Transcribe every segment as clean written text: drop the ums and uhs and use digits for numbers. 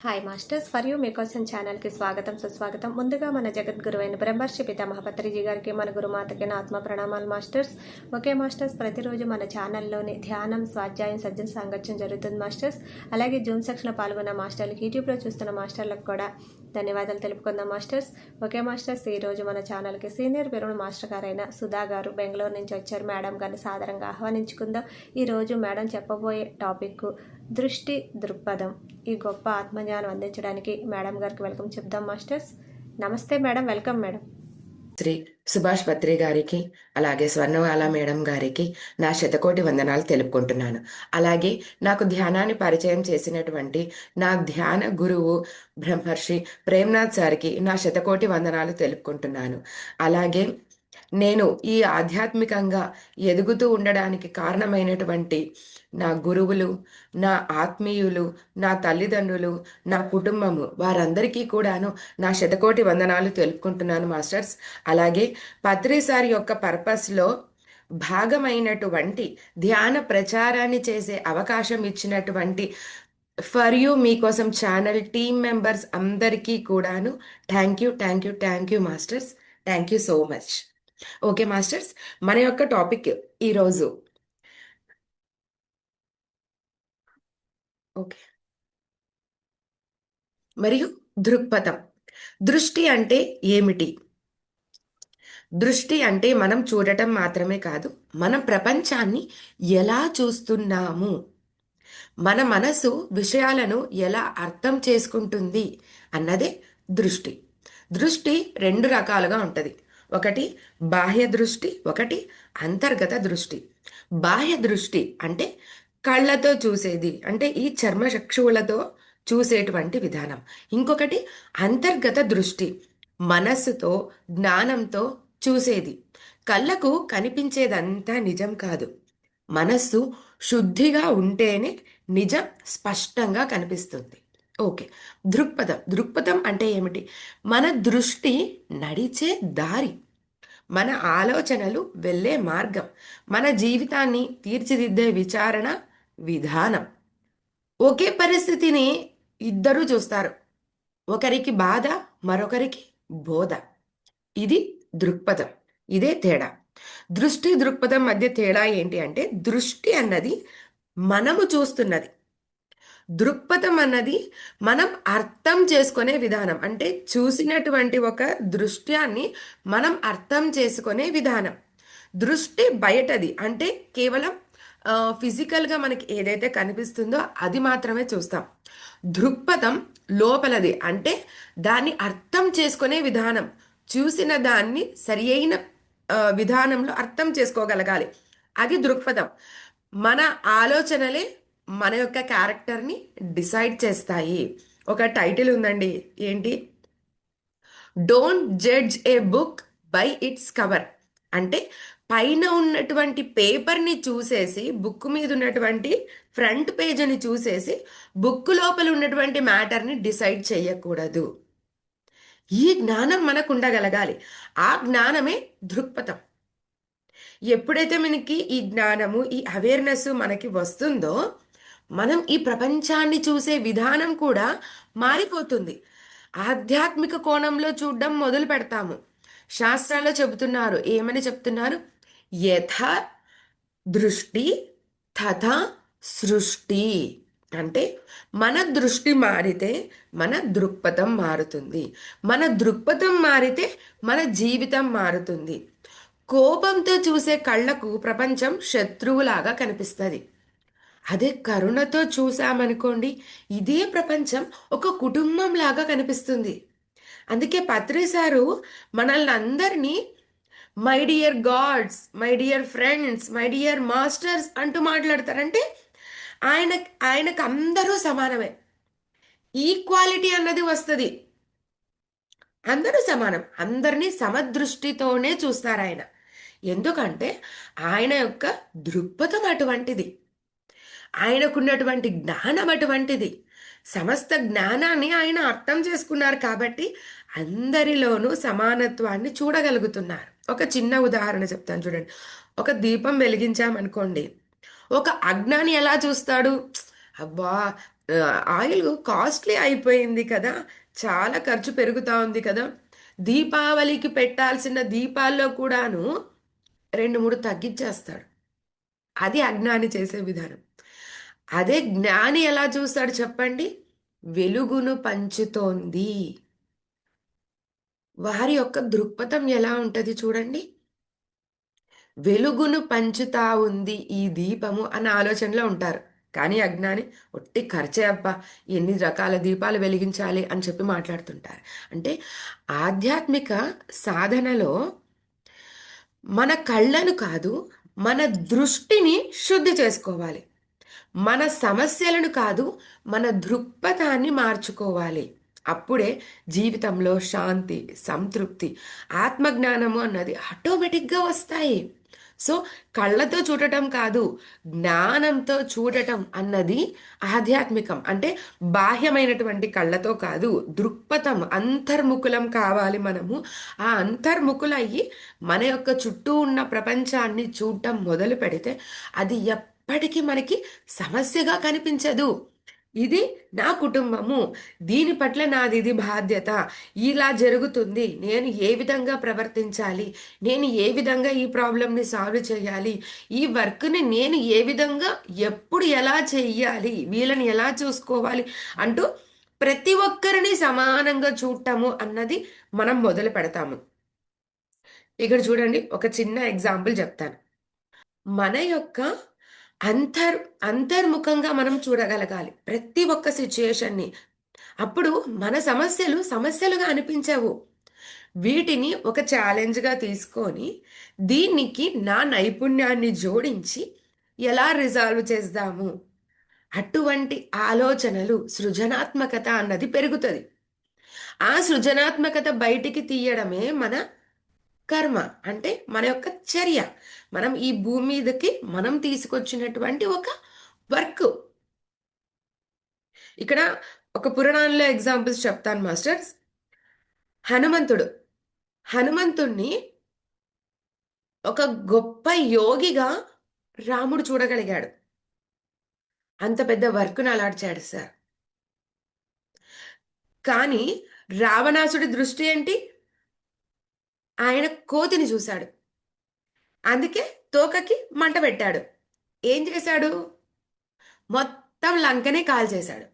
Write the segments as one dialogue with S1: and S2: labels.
S1: Hi masters, for you మీకోసం ఛానల్కి స్వాగతం సుస్వాగతం. ముందుగా మన జగద్గురువైన బ్రహ్మర్షి పితామహ పత్రిజీ గారికి, మన గురుమాతకి నా ఆత్మ ప్రణామాలు మాస్టర్స్. ఓకే మాస్టర్స్, ప్రతిరోజు మన ఛానల్లోని ధ్యానం, స్వాధ్యాయం, సజ్జన సాంగత్యం జరుగుతుంది మాస్టర్స్. అలాగే జూమ్ సెక్షన్లో పాల్గొన్న మాస్టర్లకి, యూట్యూబ్లో చూస్తున్న మాస్టర్లకు కూడా ధన్యవాదాలు తెలుపుకుందాం మాస్టర్స్. ఓకే మాస్టర్స్, ఈరోజు మన ఛానల్కి సీనియర్ పిరమిడ్ మాస్టర్ గారైన సుధా గారు బెంగళూరు నుంచి వచ్చారు. మేడం గారిని సాదరంగా ఆహ్వానించుకుందాం. ఈరోజు మేడం చెప్పబోయే టాపిక్ దృష్టి దృక్పథం. ఈ గొప్ప ఆత్మజ్ఞానం అందించడానికి మేడం గారికి వెల్కమ్ చెప్దాం మాస్టర్స్. నమస్తే madam, welcome madam.
S2: Shri Subhash Patri గారికి, అలాగే స్వర్ణవాల మేడం గారికి నా శతకోటి వందనాలు తెలుపుకుంటున్నాను. అలాగే నాకు ధ్యానాన్ని పరిచయం చేసినటువంటి నా ధ్యాన గురువు బ్రహ్మర్షి ప్రేమ్నాథ్ సార్కి నా శతకోటి వందనాలు తెలుపుకుంటున్నాను. అలాగే నేను ఈ ఆధ్యాత్మికంగా ఎదుగుతూ ఉండడానికి కారణమైనటువంటి నా గురువులు, నా ఆత్మీయులు, నా తల్లిదండ్రులు, నా కుటుంబము, వారందరికీ కూడాను నా శతకోటి వందనాలు తెలుపుకుంటున్నాను మాస్టర్స్. అలాగే పత్రి సార్ యొక్క పర్పస్లో భాగమైనటువంటి ధ్యాన ప్రచారాన్ని చేసే అవకాశం ఇచ్చినటువంటి ఫర్ యూ మీకోసం ఛానల్ టీమ్ మెంబర్స్ అందరికీ కూడాను thank you, thank you, thank you masters. Thank you so much. Okay masters, మన యొక్క టాపిక్ ఈరోజు ఓకే మరియు దృక్పథం. దృష్టి అంటే ఏమిటి? దృష్టి అంటే మనం చూడటం మాత్రమే కాదు, మనం ప్రపంచాన్ని ఎలా చూస్తున్నాము, మన మనసు విషయాలను ఎలా అర్థం చేసుకుంటుంది అన్నదే దృష్టి. దృష్టి రెండు రకాలుగా ఉంటుంది. ఒకటి బాహ్య దృష్టి, ఒకటి అంతర్గత దృష్టి. బాహ్య దృష్టి అంటే కళ్ళతో చూసేది, అంటే ఈ చర్మచక్షువులతో చూసేటువంటి విధానం. ఇంకొకటి అంతర్గత దృష్టి, మనస్సుతో, జ్ఞానంతో చూసేది. కళ్ళకు కనిపించేదంతా నిజం కాదు. మనస్సు శుద్ధిగా ఉంటేనే నిజం స్పష్టంగా కనిపిస్తుంది. ఓకే, దృక్పథం. దృక్పథం అంటే ఏమిటి? మన దృష్టి నడిచే దారి, మన ఆలోచనలు వెళ్ళే మార్గం, మన జీవితాన్ని తీర్చిదిద్దే విచారణ విధానం. ఒకే పరిస్థితిని ఇద్దరూ చూస్తారు. ఒకరికి బాధ, మరొకరికి బోధ. ఇది దృక్పథం. ఇదే తేడా. దృష్టి దృక్పథం మధ్య తేడా ఏంటి అంటే, దృష్టి అన్నది మనము చూస్తున్నది, దృక్పథం అన్నది మనం అర్థం చేసుకునే విధానం. అంటే చూసినటువంటి ఒక దృశ్యాన్ని మనం అర్థం చేసుకునే విధానం. దృష్టి బయటది, అంటే కేవలం ఫిజికల్గా మనకి ఏదైతే కనిపిస్తుందో అది మాత్రమే చూస్తాం. దృక్పథం లోపలది, అంటే దాన్ని అర్థం చేసుకునే విధానం. చూసిన దాన్ని సరి అయిన విధానంలో అర్థం చేసుకోగలగాలి, అది దృక్పథం. మన ఆలోచనలే మన యొక్క క్యారెక్టర్ని డిసైడ్ చేస్తాయి. ఒక టైటిల్ ఉందండి, ఏంటి? Don't judge A book by its cover. అంటే పైన ఉన్నటువంటి పేపర్ని చూసేసి, బుక్ మీద ఉన్నటువంటి ఫ్రంట్ పేజీని చూసేసి బుక్ లోపల ఉన్నటువంటి మ్యాటర్ని డిసైడ్ చేయకూడదు. ఈ జ్ఞానం మనకు ఉండగలగాలి. ఆ జ్ఞానమే దృక్పథం. ఎప్పుడైతే మనకి ఈ జ్ఞానము, ఈ అవేర్నెస్ మనకి వస్తుందో, మనం ఈ ప్రపంచాన్ని చూసే విధానం కూడా మారిపోతుంది. ఆధ్యాత్మిక కోణంలో చూడడం మొదలు పెడతాము. శాస్త్రాల్లో చెబుతున్నారు, ఏమని చెప్తున్నారు? యథా దృష్టి తథా సృష్టి. అంటే మన దృష్టి మారితే మన దృక్పథం మారుతుంది, మన దృక్పథం మారితే మన జీవితం మారుతుంది. కోపంతో చూసే కళ్ళకు ప్రపంచం శత్రువులాగా కనిపిస్తుంది. అదే కరుణతో చూసామనుకోండి, ఇదే ప్రపంచం ఒక కుటుంబం లాగా కనిపిస్తుంది. అందుకే పత్రి సారు మనల్ని అందరినీ my dear God's, my dear friends, my dear masters అంటూ మాట్లాడతారంటే ఆయనకు అందరూ సమానమే. ఈక్వాలిటీ అన్నది వస్తుంది. అందరూ సమానం, అందరినీ సమదృష్టితోనే చూస్తారు ఆయన. ఎందుకంటే ఆయన యొక్క దృక్పథం అటువంటిది, ఆయనకున్నటువంటి జ్ఞానం అటువంటిది. సమస్త జ్ఞానాన్ని ఆయన అర్థం చేసుకున్నారు కాబట్టి అందరిలోనూ సమానత్వాన్ని చూడగలుగుతున్నారు. ఒక చిన్న ఉదాహరణ చెప్తాను చూడండి. ఒక దీపం వెలిగించామనుకోండి, ఒక అజ్ఞాని ఎలా చూస్తాడు? అబ్బా, ఆయిల్ కాస్ట్లీ అయిపోయింది కదా, చాలా ఖర్చు పెరుగుతా ఉంది కదా, దీపావళికి పెట్టాల్సిన దీపాల్లో కూడాను రెండు మూడు తగ్గించేస్తాడు. అది అజ్ఞాని చేసే విధానం. అదే జ్ఞాని ఎలా చూస్తాడు చెప్పండి? వెలుగును పంచుతోంది. వారి యొక్క దృక్పథం ఎలా ఉంటది చూడండి. వెలుగును పంచుతా ఉంది ఈ దీపము అన్న ఆలోచనలో ఉంటారు. కానీ అజ్ఞాని ఒట్టి ఖర్చే అబ్బా, ఎన్ని రకాల దీపాలు వెలిగించాలి అని చెప్పి మాట్లాడుతుంటారు. అంటే ఆధ్యాత్మిక సాధనలో మన కళ్ళను కాదు, మన దృష్టిని శుద్ధి చేసుకోవాలి. మన సమస్యలను కాదు, మన దృక్పథాన్ని మార్చుకోవాలి. అప్పుడే జీవితంలో శాంతి, సంతృప్తి, ఆత్మజ్ఞానము అన్నది ఆటోమేటిక్గా వస్తాయి. సో కళ్ళతో చూడటం కాదు, జ్ఞానంతో చూడటం అన్నది ఆధ్యాత్మికం. అంటే బాహ్యమైనటువంటి కళ్ళతో కాదు, దృక్పథం అంతర్ముఖులం కావాలి మనము. ఆ అంతర్ముఖులయ్యి మన యొక్క చుట్టూ ఉన్న ప్రపంచాన్ని చూడటం మొదలు పెడితే అది ఎప్పటికీ మనకి సమస్యగా కనిపించదు. ఇది నా కుటుంబము, దీని పట్ల నాది ఇది బాధ్యత, ఇలా జరుగుతుంది, నేను ఏ విధంగా ప్రవర్తించాలి, నేను ఏ విధంగా ఈ ప్రాబ్లమ్ని సాల్వ్ చేయాలి, ఈ వర్క్ని నేను ఏ విధంగా ఎప్పుడు ఎలా చెయ్యాలి, వీళ్ళని ఎలా చూసుకోవాలి అంటూ ప్రతి ఒక్కరిని సమానంగా చూడటము అన్నది మనం మొదలు పెడతాము. ఇక్కడ చూడండి, ఒక చిన్న ఎగ్జాంపుల్ చెప్తాను. మన యొక్క అంతర్ అంతర్ముఖంగా మనం చూడగలగాలి ప్రతి ఒక్క సిచ్యుయేషన్ని. అప్పుడు మన సమస్యలు సమస్యలుగా అనిపించవు. వీటిని ఒక ఛాలెంజ్గా తీసుకొని దీనికి నా నైపుణ్యాన్ని జోడించి ఎలా రిజాల్వ్ చేద్దాము, అటువంటి ఆలోచనలు, సృజనాత్మకత అన్నది పెరుగుతుంది. ఆ సృజనాత్మకత బయటికి తీయడమే మన కర్మ. అంటే మన యొక్క చర్య, మనం ఈ భూమి మీదకి మనం తీసుకొచ్చినటువంటి ఒక వర్క్. ఇక్కడ ఒక పురాణంలో ఎగ్జాంపుల్స్ చెప్తాను మాస్టర్స్. హనుమంతుడు, హనుమంతుణ్ణి ఒక గొప్ప యోగిగా రాముడు చూడగలిగాడు. అంత పెద్ద వర్క్ను అలాట్ సార్. కానీ రావణాసుడి దృష్టి ఏంటి? ఆయన కోతిని చూశాడు, అందుకే తోకకి మంట పెట్టాడు. ఏం చేశాడు? మొత్తం లంకనే కాల్చేశాడు.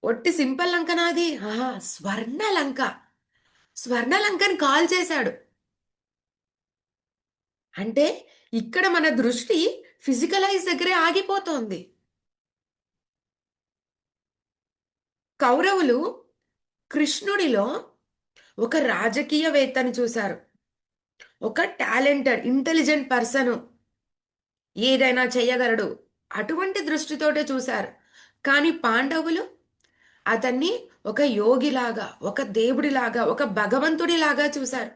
S2: ఒట్టి సింపుల్ లంక నాది, ఆహా, స్వర్ణ లంక, స్వర్ణ లంకని కాల్ చేశాడు. అంటే ఇక్కడ మన దృష్టి ఫిజికలైజ్ దగ్గరే ఆగిపోతోంది. కౌరవులు కృష్ణుడిలో ఒక రాజకీయవేత్తని చూశారు, ఒక టాలెంటెడ్ ఇంటెలిజెంట్ పర్సన్, ఏదైనా చెయ్యగలడు, అటువంటి దృష్టితోటే చూశారు. కానీ పాండవులు అతన్ని ఒక యోగిలాగా, ఒక దేవుడిలాగా, ఒక భగవంతుడిలాగా చూశారు.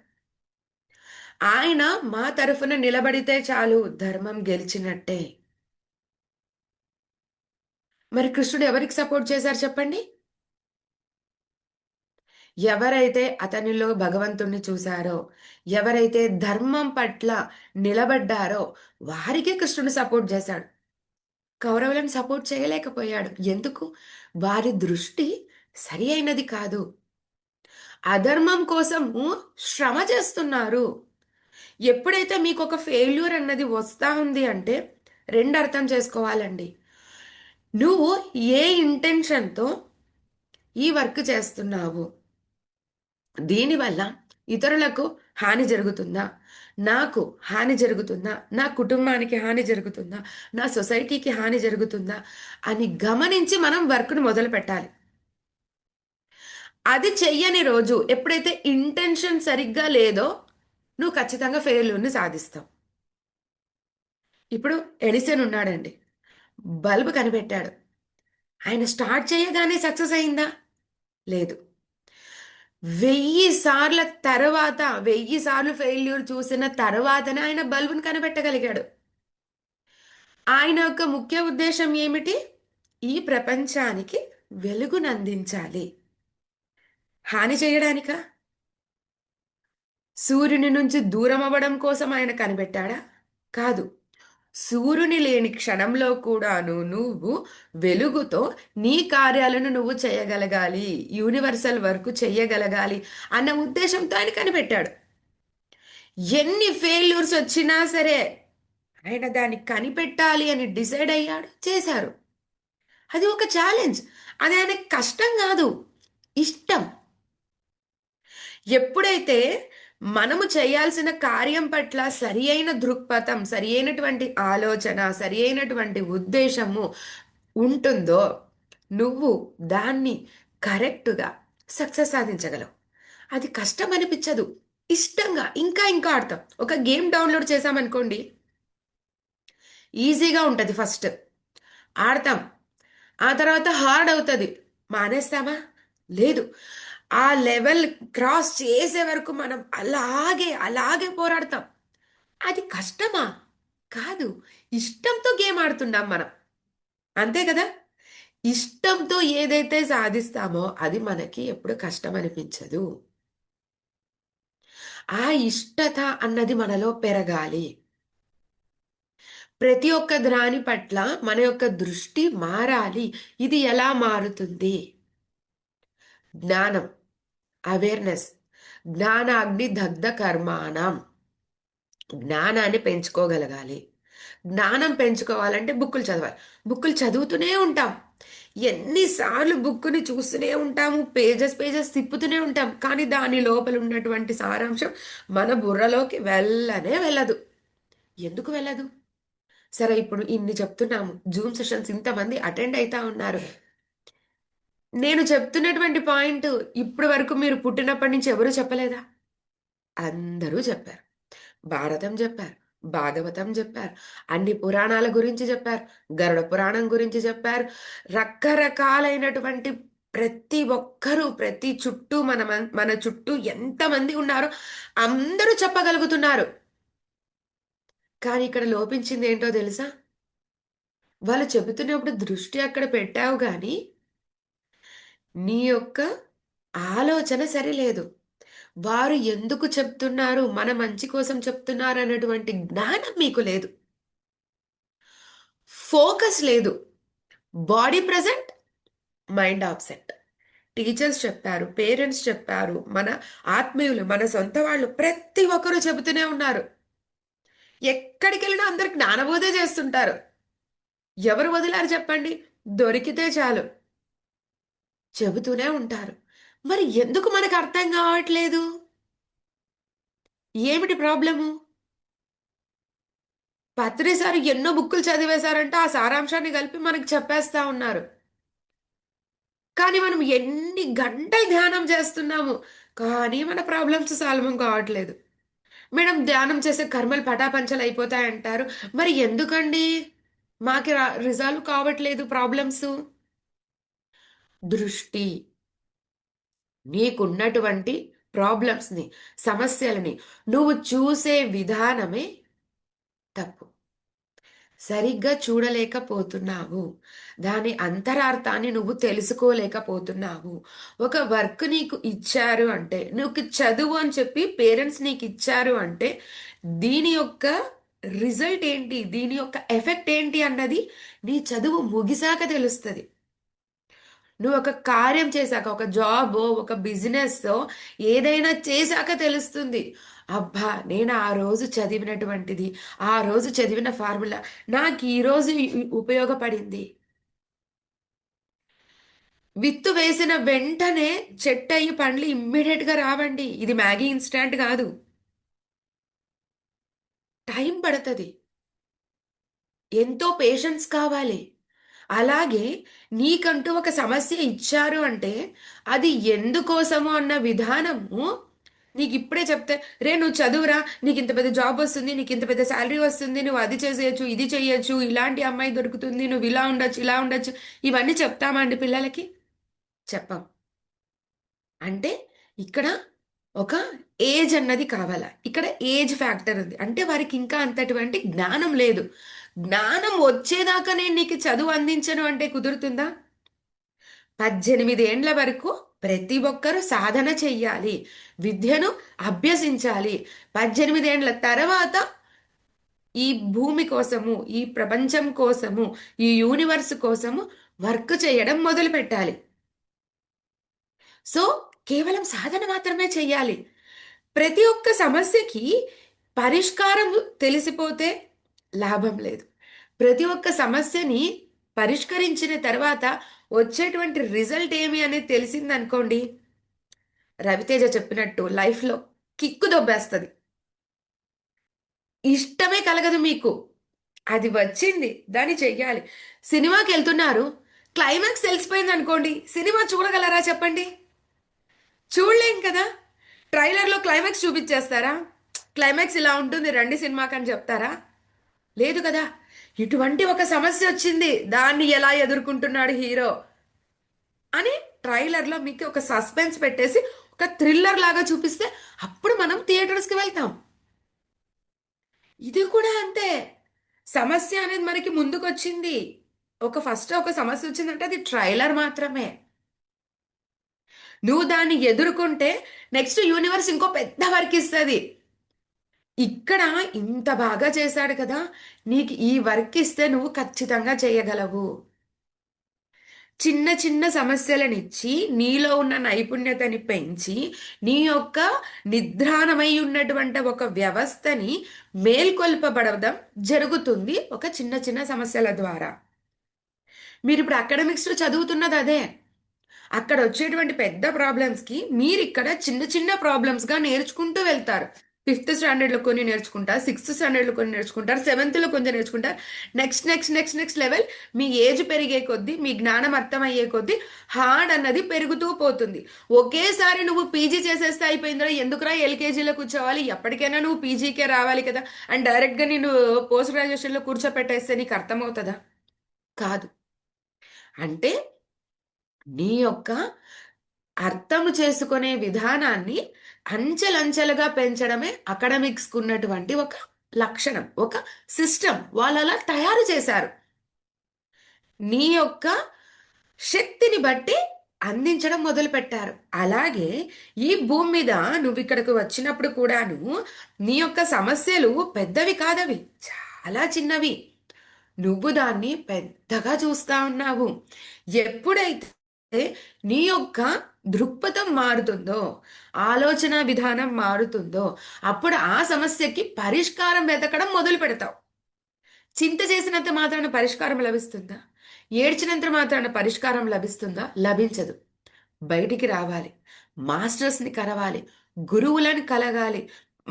S2: ఆయన మా తరఫున నిలబడితే చాలు, ధర్మం గెలిచినట్టే. మరి కృష్ణుడు ఎవరికి సపోర్ట్ చేశారు చెప్పండి? ఎవరైతే అతనిలో భగవంతుణ్ణి చూశారో, ఎవరైతే ధర్మం పట్ల నిలబడ్డారో వారికి కృష్ణుడు సపోర్ట్ చేశాడు. కౌరవులను సపోర్ట్ చేయలేకపోయాడు. ఎందుకు? వారి దృష్టి సరి అయినది కాదు. అధర్మం కోసము శ్రమ చేస్తున్నారు. ఎప్పుడైతే మీకు ఒక ఫెయిల్యూర్ అన్నది వస్తా ఉంది అంటే రెండు అర్థం చేసుకోవాలండి. నువ్వు ఏ ఇంటెన్షన్తో ఈ వర్క్ చేస్తున్నావు, దీనివల్ల ఇతరులకు హాని జరుగుతుందా, నాకు హాని జరుగుతుందా, నా కుటుంబానికి హాని జరుగుతుందా, నా సొసైటీకి హాని జరుగుతుందా అని గమనించి మనం వర్క్ను మొదలు పెట్టాలి. అది చెయ్యని రోజు, ఎప్పుడైతే ఇంటెన్షన్ సరిగ్గా లేదో, నువ్వు ఖచ్చితంగా ఫెయిల్యూర్ని సాధిస్తావు. ఇప్పుడు ఎడిసన్ ఉన్నాడండి, బల్బ్ కనిపెట్టాడు. ఆయన స్టార్ట్ చేయగానే సక్సెస్ అయిందా? లేదు. 1000 సార్ల తర్వాత, 1000 సార్లు ఫెయిల్యూర్ చూసిన తర్వాతనే ఆయన బల్బును కనిపెట్టగలిగాడు. ఆయన యొక్క ముఖ్య ఉద్దేశం ఏమిటి? ఈ ప్రపంచానికి వెలుగునందించాలి. హాని చేయడానికా? సూర్యుని నుంచి దూరం అవ్వడం కోసం ఆయన కనిపెట్టాడా? కాదు. సూర్యుని లేని క్షణంలో కూడాను నువ్వు వెలుగుతో నీ కార్యాలను నువ్వు చేయగలగాలి, యూనివర్సల్ వర్క్ చేయగలగాలి అన్న ఉద్దేశంతో ఆయన కనిపెట్టాడు. ఎన్ని ఫెయిల్యూర్స్ వచ్చినా సరే ఆయన దాన్ని కనిపెట్టాలి అని డిసైడ్ అయ్యాడు, చేశారు. అది ఒక ఛాలెంజ్. అది ఆయనకి కష్టం కాదు, ఇష్టం. ఎప్పుడైతే మనము చేయాల్సిన కార్యం పట్ల సరి అయిన దృక్పథం, సరి అయినటువంటి ఆలోచన, సరి అయినటువంటి ఉద్దేశము ఉంటుందో నువ్వు దాన్ని కరెక్ట్గా సక్సెస్ సాధించగలవు. అది కష్టం అనిపించదు, ఇష్టంగా ఇంకా ఇంకా ఆడతాం. ఒక గేమ్ డౌన్లోడ్ చేసామనుకోండి, ఈజీగా ఉంటుంది, ఫస్ట్ ఆడతాం, ఆ తర్వాత హార్డ్ అవుతుంది, మానేస్తామా? లేదు. ఆ లెవెల్ క్రాస్ చేసే వరకు మనం అలాగే అలాగే పోరాడతాం. అది కష్టమా? కాదు, ఇష్టంతో గేమ్ ఆడుతున్నాం మనం, అంతే కదా. ఇష్టంతో ఏదైతే సాధిస్తామో అది మనకి ఎప్పుడు కష్టం అనిపించదు. ఆ ఇష్టత అన్నది మనలో పెరగాలి. ప్రతి ఒక్క దాని పట్ల మన యొక్క దృష్టి మారాలి. ఇది ఎలా మారుతుంది? జ్ఞానం, అవేర్నెస్. జ్ఞానాగ్ని దగ్ధ కర్మాణం. జ్ఞానాన్ని పెంచుకోగలగాలి. జ్ఞానం పెంచుకోవాలంటే బుక్కులు చదవాలి. బుక్కులు చదువుతూనే ఉంటాం, ఎన్నిసార్లు బుక్కుని చూస్తూనే ఉంటాము, పేజెస్ పేజెస్ తిప్పుతూనే ఉంటాం, కానీ దాని లోపల ఉన్నటువంటి సారాంశం మన బుర్రలోకి వెళ్ళనే వెళ్ళదు. ఎందుకు వెళ్ళదు? సరే, ఇప్పుడు ఇన్ని చెప్తున్నాము, జూమ్ సెషన్స్ ఇంతమంది అటెండ్ అవుతా ఉన్నారు. నేను చెప్తున్నటువంటి పాయింట్ ఇప్పటి వరకు మీరు పుట్టినప్పటి నుంచి ఎవరు చెప్పలేదా? అందరూ చెప్పారు. భారతం చెప్పారు, భాగవతం చెప్పారు, అన్ని పురాణాల గురించి చెప్పారు, గరుడ పురాణం గురించి చెప్పారు. రకరకాలైనటువంటి ప్రతి ఒక్కరూ ప్రతి చుట్టూ మన చుట్టూ ఎంతమంది ఉన్నారో అందరూ చెప్పగలుగుతున్నారు. కానీ ఇక్కడ లోపించింది ఏంటో తెలుసా? వాళ్ళు చెబుతున్నప్పుడు దృష్టి అక్కడ పెట్టావు కానీ నీ యొక్క ఆలోచన సరిలేదు. వారు ఎందుకు చెప్తున్నారు, మన మంచి కోసం చెప్తున్నారు అన్నటువంటి జ్ఞానం మీకు లేదు, ఫోకస్ లేదు. Body present, mind absent. Teachers చెప్పారు, పేరెంట్స్ చెప్పారు, మన ఆత్మీయులు, మన సొంత వాళ్ళు ప్రతి ఒక్కరూ చెబుతూనే ఉన్నారు. ఎక్కడికి వెళ్ళినా అందరికి జ్ఞానబోధే చేస్తుంటారు. ఎవరు వదిలారు చెప్పండి? దొరికితే చాలు చెబుతూనే ఉంటారు. మరి ఎందుకు మనకు అర్థం కావట్లేదు? ఏమిటి ప్రాబ్లము? పత్రిసారి ఎన్నో బుక్కులు చదివేశారంటే ఆ సారాంశాన్ని కలిపి మనకి చెప్పేస్తా ఉన్నారు. కానీ మనం ఎన్ని గంటలు ధ్యానం చేస్తున్నాము, కానీ మన ప్రాబ్లమ్స్ సాల్వ్ కావట్లేదు. మేడం, ధ్యానం చేసే కర్మలు పటాపంచలు అయిపోతాయంటారు, మరి ఎందుకండి మాకి రిజాల్వ్ కావట్లేదు ప్రాబ్లమ్స్? దృష్టి. నీకున్నటువంటి ప్రాబ్లమ్స్ని, సమస్యలని నువ్వు చూసే విధానమే తప్పు. సరిగ్గా చూడలేకపోతున్నావు, దాని అంతరార్థాన్ని నువ్వు తెలుసుకోలేకపోతున్నావు. ఒక వర్క్ నీకు ఇచ్చారు అంటే, నువ్వు చదువు అని చెప్పి పేరెంట్స్ నీకు ఇచ్చారు అంటే దీని యొక్క రిజల్ట్ ఏంటి, దీని యొక్క ఎఫెక్ట్ ఏంటి అన్నది నీ చదువు ముగిసాక తెలుస్తుంది. నువ్వు ఒక కార్యం చేశాక, ఒక జాబ్, ఒక బిజినెస్, ఏదైనా చేశాక తెలుస్తుంది. అబ్బా, నేను ఆ రోజు చదివినటువంటిది, ఆ రోజు చదివిన ఫార్ములా నాకు ఈరోజు ఉపయోగపడింది. విత్తు వేసిన వెంటనే చెట్టు అయ్యి పండ్లు ఇమ్మీడియట్గా రావండి. ఇది మ్యాగీ ఇన్స్టాంట్ కాదు, టైం పడుతుంది, ఎంతో పేషెన్స్ కావాలి. అలాగే నీకంటూ ఒక సమస్య ఇచ్చారు అంటే అది ఎందుకోసము అన్న విధానము నీకు ఇప్పుడే చెప్తే, రే నువ్వు చదువురా, నీకు ఇంత పెద్ద జాబ్ వస్తుంది, నీకు ఇంత పెద్ద శాలరీ వస్తుంది, నువ్వు అది చేసేయచ్చు, ఇది చేయొచ్చు, ఇలాంటి అమ్మాయి దొరుకుతుంది, నువ్వు ఇలా ఉండొచ్చు, ఇలా ఉండొచ్చు, ఇవన్నీ చెప్తామండి పిల్లలకి? చెప్పాం. అంటే ఇక్కడ ఒక ఏజ్ అన్నది కావాలా, ఇక్కడ ఏజ్ ఫ్యాక్టర్ ఉంది, అంటే వారికి ఇంకా అంతటువంటి జ్ఞానం లేదు. జ్ఞానం వచ్చేదాకా నేను నీకు చదువు అందించను అంటే కుదురుతుందా? 18 ఏండ్ల వరకు ప్రతి ఒక్కరూ సాధన చెయ్యాలి, విద్యను అభ్యసించాలి. 18 ఏండ్ల తర్వాత ఈ భూమి కోసము, ఈ ప్రపంచం కోసము, ఈ యూనివర్స్ కోసము వర్క్ చేయడం మొదలు పెట్టాలి. సో కేవలం సాధన మాత్రమే చెయ్యాలి. ప్రతి ఒక్క సమస్యకి పరిష్కారం తెలిసిపోతే లాభం లేదు. ప్రతి ఒక్క సమస్యని పరిష్కరించిన తర్వాత వచ్చేటువంటి రిజల్ట్ ఏమి అనేది తెలిసిందనుకోండి, రవితేజ చెప్పినట్టు లైఫ్లో కిక్కు దొబ్బేస్తుంది. ఇష్టమే కలగదు మీకు. అది వచ్చింది, దాన్ని చెయ్యాలి. సినిమాకి వెళ్తున్నారు, క్లైమాక్స్ తెలిసిపోయింది అనుకోండి, సినిమా చూడగలరా చెప్పండి? చూడలేం కదా. ట్రైలర్లో క్లైమాక్స్ చూపించేస్తారా? క్లైమాక్స్ ఇలా ఉంటుంది రండి సినిమాకి అని చెప్తారా? లేదు కదా. ఇటువంటి ఒక సమస్య వచ్చింది, దాన్ని ఎలా ఎదుర్కొంటున్నాడు హీరో అని ట్రైలర్లో మీకు ఒక సస్పెన్స్ పెట్టేసి ఒక థ్రిల్లర్ లాగా చూపిస్తే అప్పుడు మనం థియేటర్స్కి వెళ్తాం. ఇది కూడా అంతే. సమస్య అనేది మనకి ముందుకు వచ్చింది, ఫస్ట్ ఒక సమస్య వచ్చిందంటే అది ట్రైలర్ మాత్రమే. నువ్వు దాన్ని ఎదుర్కొంటే నెక్స్ట్ యూనివర్స్ ఇంకో పెద్ద వర్క్ ఇస్తుంది. ఇక్కడ ఇంత బాగా చేశాడు కదా, నీకు ఈ వర్క్ ఇస్తే నువ్వు ఖచ్చితంగా చేయగలవు. చిన్న చిన్న సమస్యలనిచ్చి నీలో ఉన్న నైపుణ్యతని పెంచి నీ యొక్క నిద్రాణమై ఉన్నటువంటి ఒక వ్యవస్థని మేల్కొల్పబడడం జరుగుతుంది ఒక చిన్న చిన్న సమస్యల ద్వారా. మీరు ఇప్పుడు అకాడమిక్స్లో చదువుతున్నది అదే. అక్కడ వచ్చేటువంటి పెద్ద ప్రాబ్లమ్స్కి మీరు ఇక్కడ చిన్న చిన్న ప్రాబ్లమ్స్గా నేర్చుకుంటూ వెళ్తారు. 5th స్టాండర్డ్లో కొన్ని నేర్చుకుంటారు, 6th స్టాండర్డ్లో కొన్ని నేర్చుకుంటారు, 7thలో కొంచెం నేర్చుకుంటారు. Next next next next level మీ ఏజ్ పెరిగే కొద్దీ, మీ జ్ఞానం అర్థమయ్యే కొద్దీ హార్డ్ అన్నది పెరుగుతూ పోతుంది. ఒకేసారి నువ్వు పీజీ చేసేస్తే అయిపోయిందిరా, ఎందుకురా ఎల్కేజీలో కూర్చోవాలి, ఎప్పటికైనా నువ్వు పీజీకే రావాలి కదా అండ్ డైరెక్ట్గా నేను పోస్ట్ గ్రాడ్యుయేషన్లో కూర్చోపెట్టేస్తే నీకు అర్థమవుతుందా? కాదు. అంటే నీ యొక్క అర్థం చేసుకునే విధానాన్ని అంచెలంచెలుగా పెంచడమే అకాడమిక్స్కు ఉన్నటువంటి ఒక లక్షణం, ఒక సిస్టమ్ వాళ్ళు అలా తయారు చేశారు. నీ యొక్క శక్తిని బట్టి అందించడం మొదలు పెట్టారు. అలాగే ఈ భూమి మీద నువ్వు ఇక్కడికి వచ్చినప్పుడు కూడాను నీ యొక్క సమస్యలు పెద్దవి కాదవి, చాలా చిన్నవి. నువ్వు దాన్ని పెద్దగా చూస్తా ఉన్నావు. ఎప్పుడైతే నీ యొక్క దృక్పథం మారుతుందో, ఆలోచన విధానం మారుతుందో, అప్పుడు ఆ సమస్యకి పరిష్కారం వెతకడం మొదలు పెడతావు. చింత చేసినంత మాత్రాన పరిష్కారం లభిస్తుందా? ఏడ్చినంత మాత్రాన పరిష్కారం లభిస్తుందా? లభించదు. బయటికి రావాలి, మాస్టర్స్ని కలవాలి, గురువులను కలగాలి,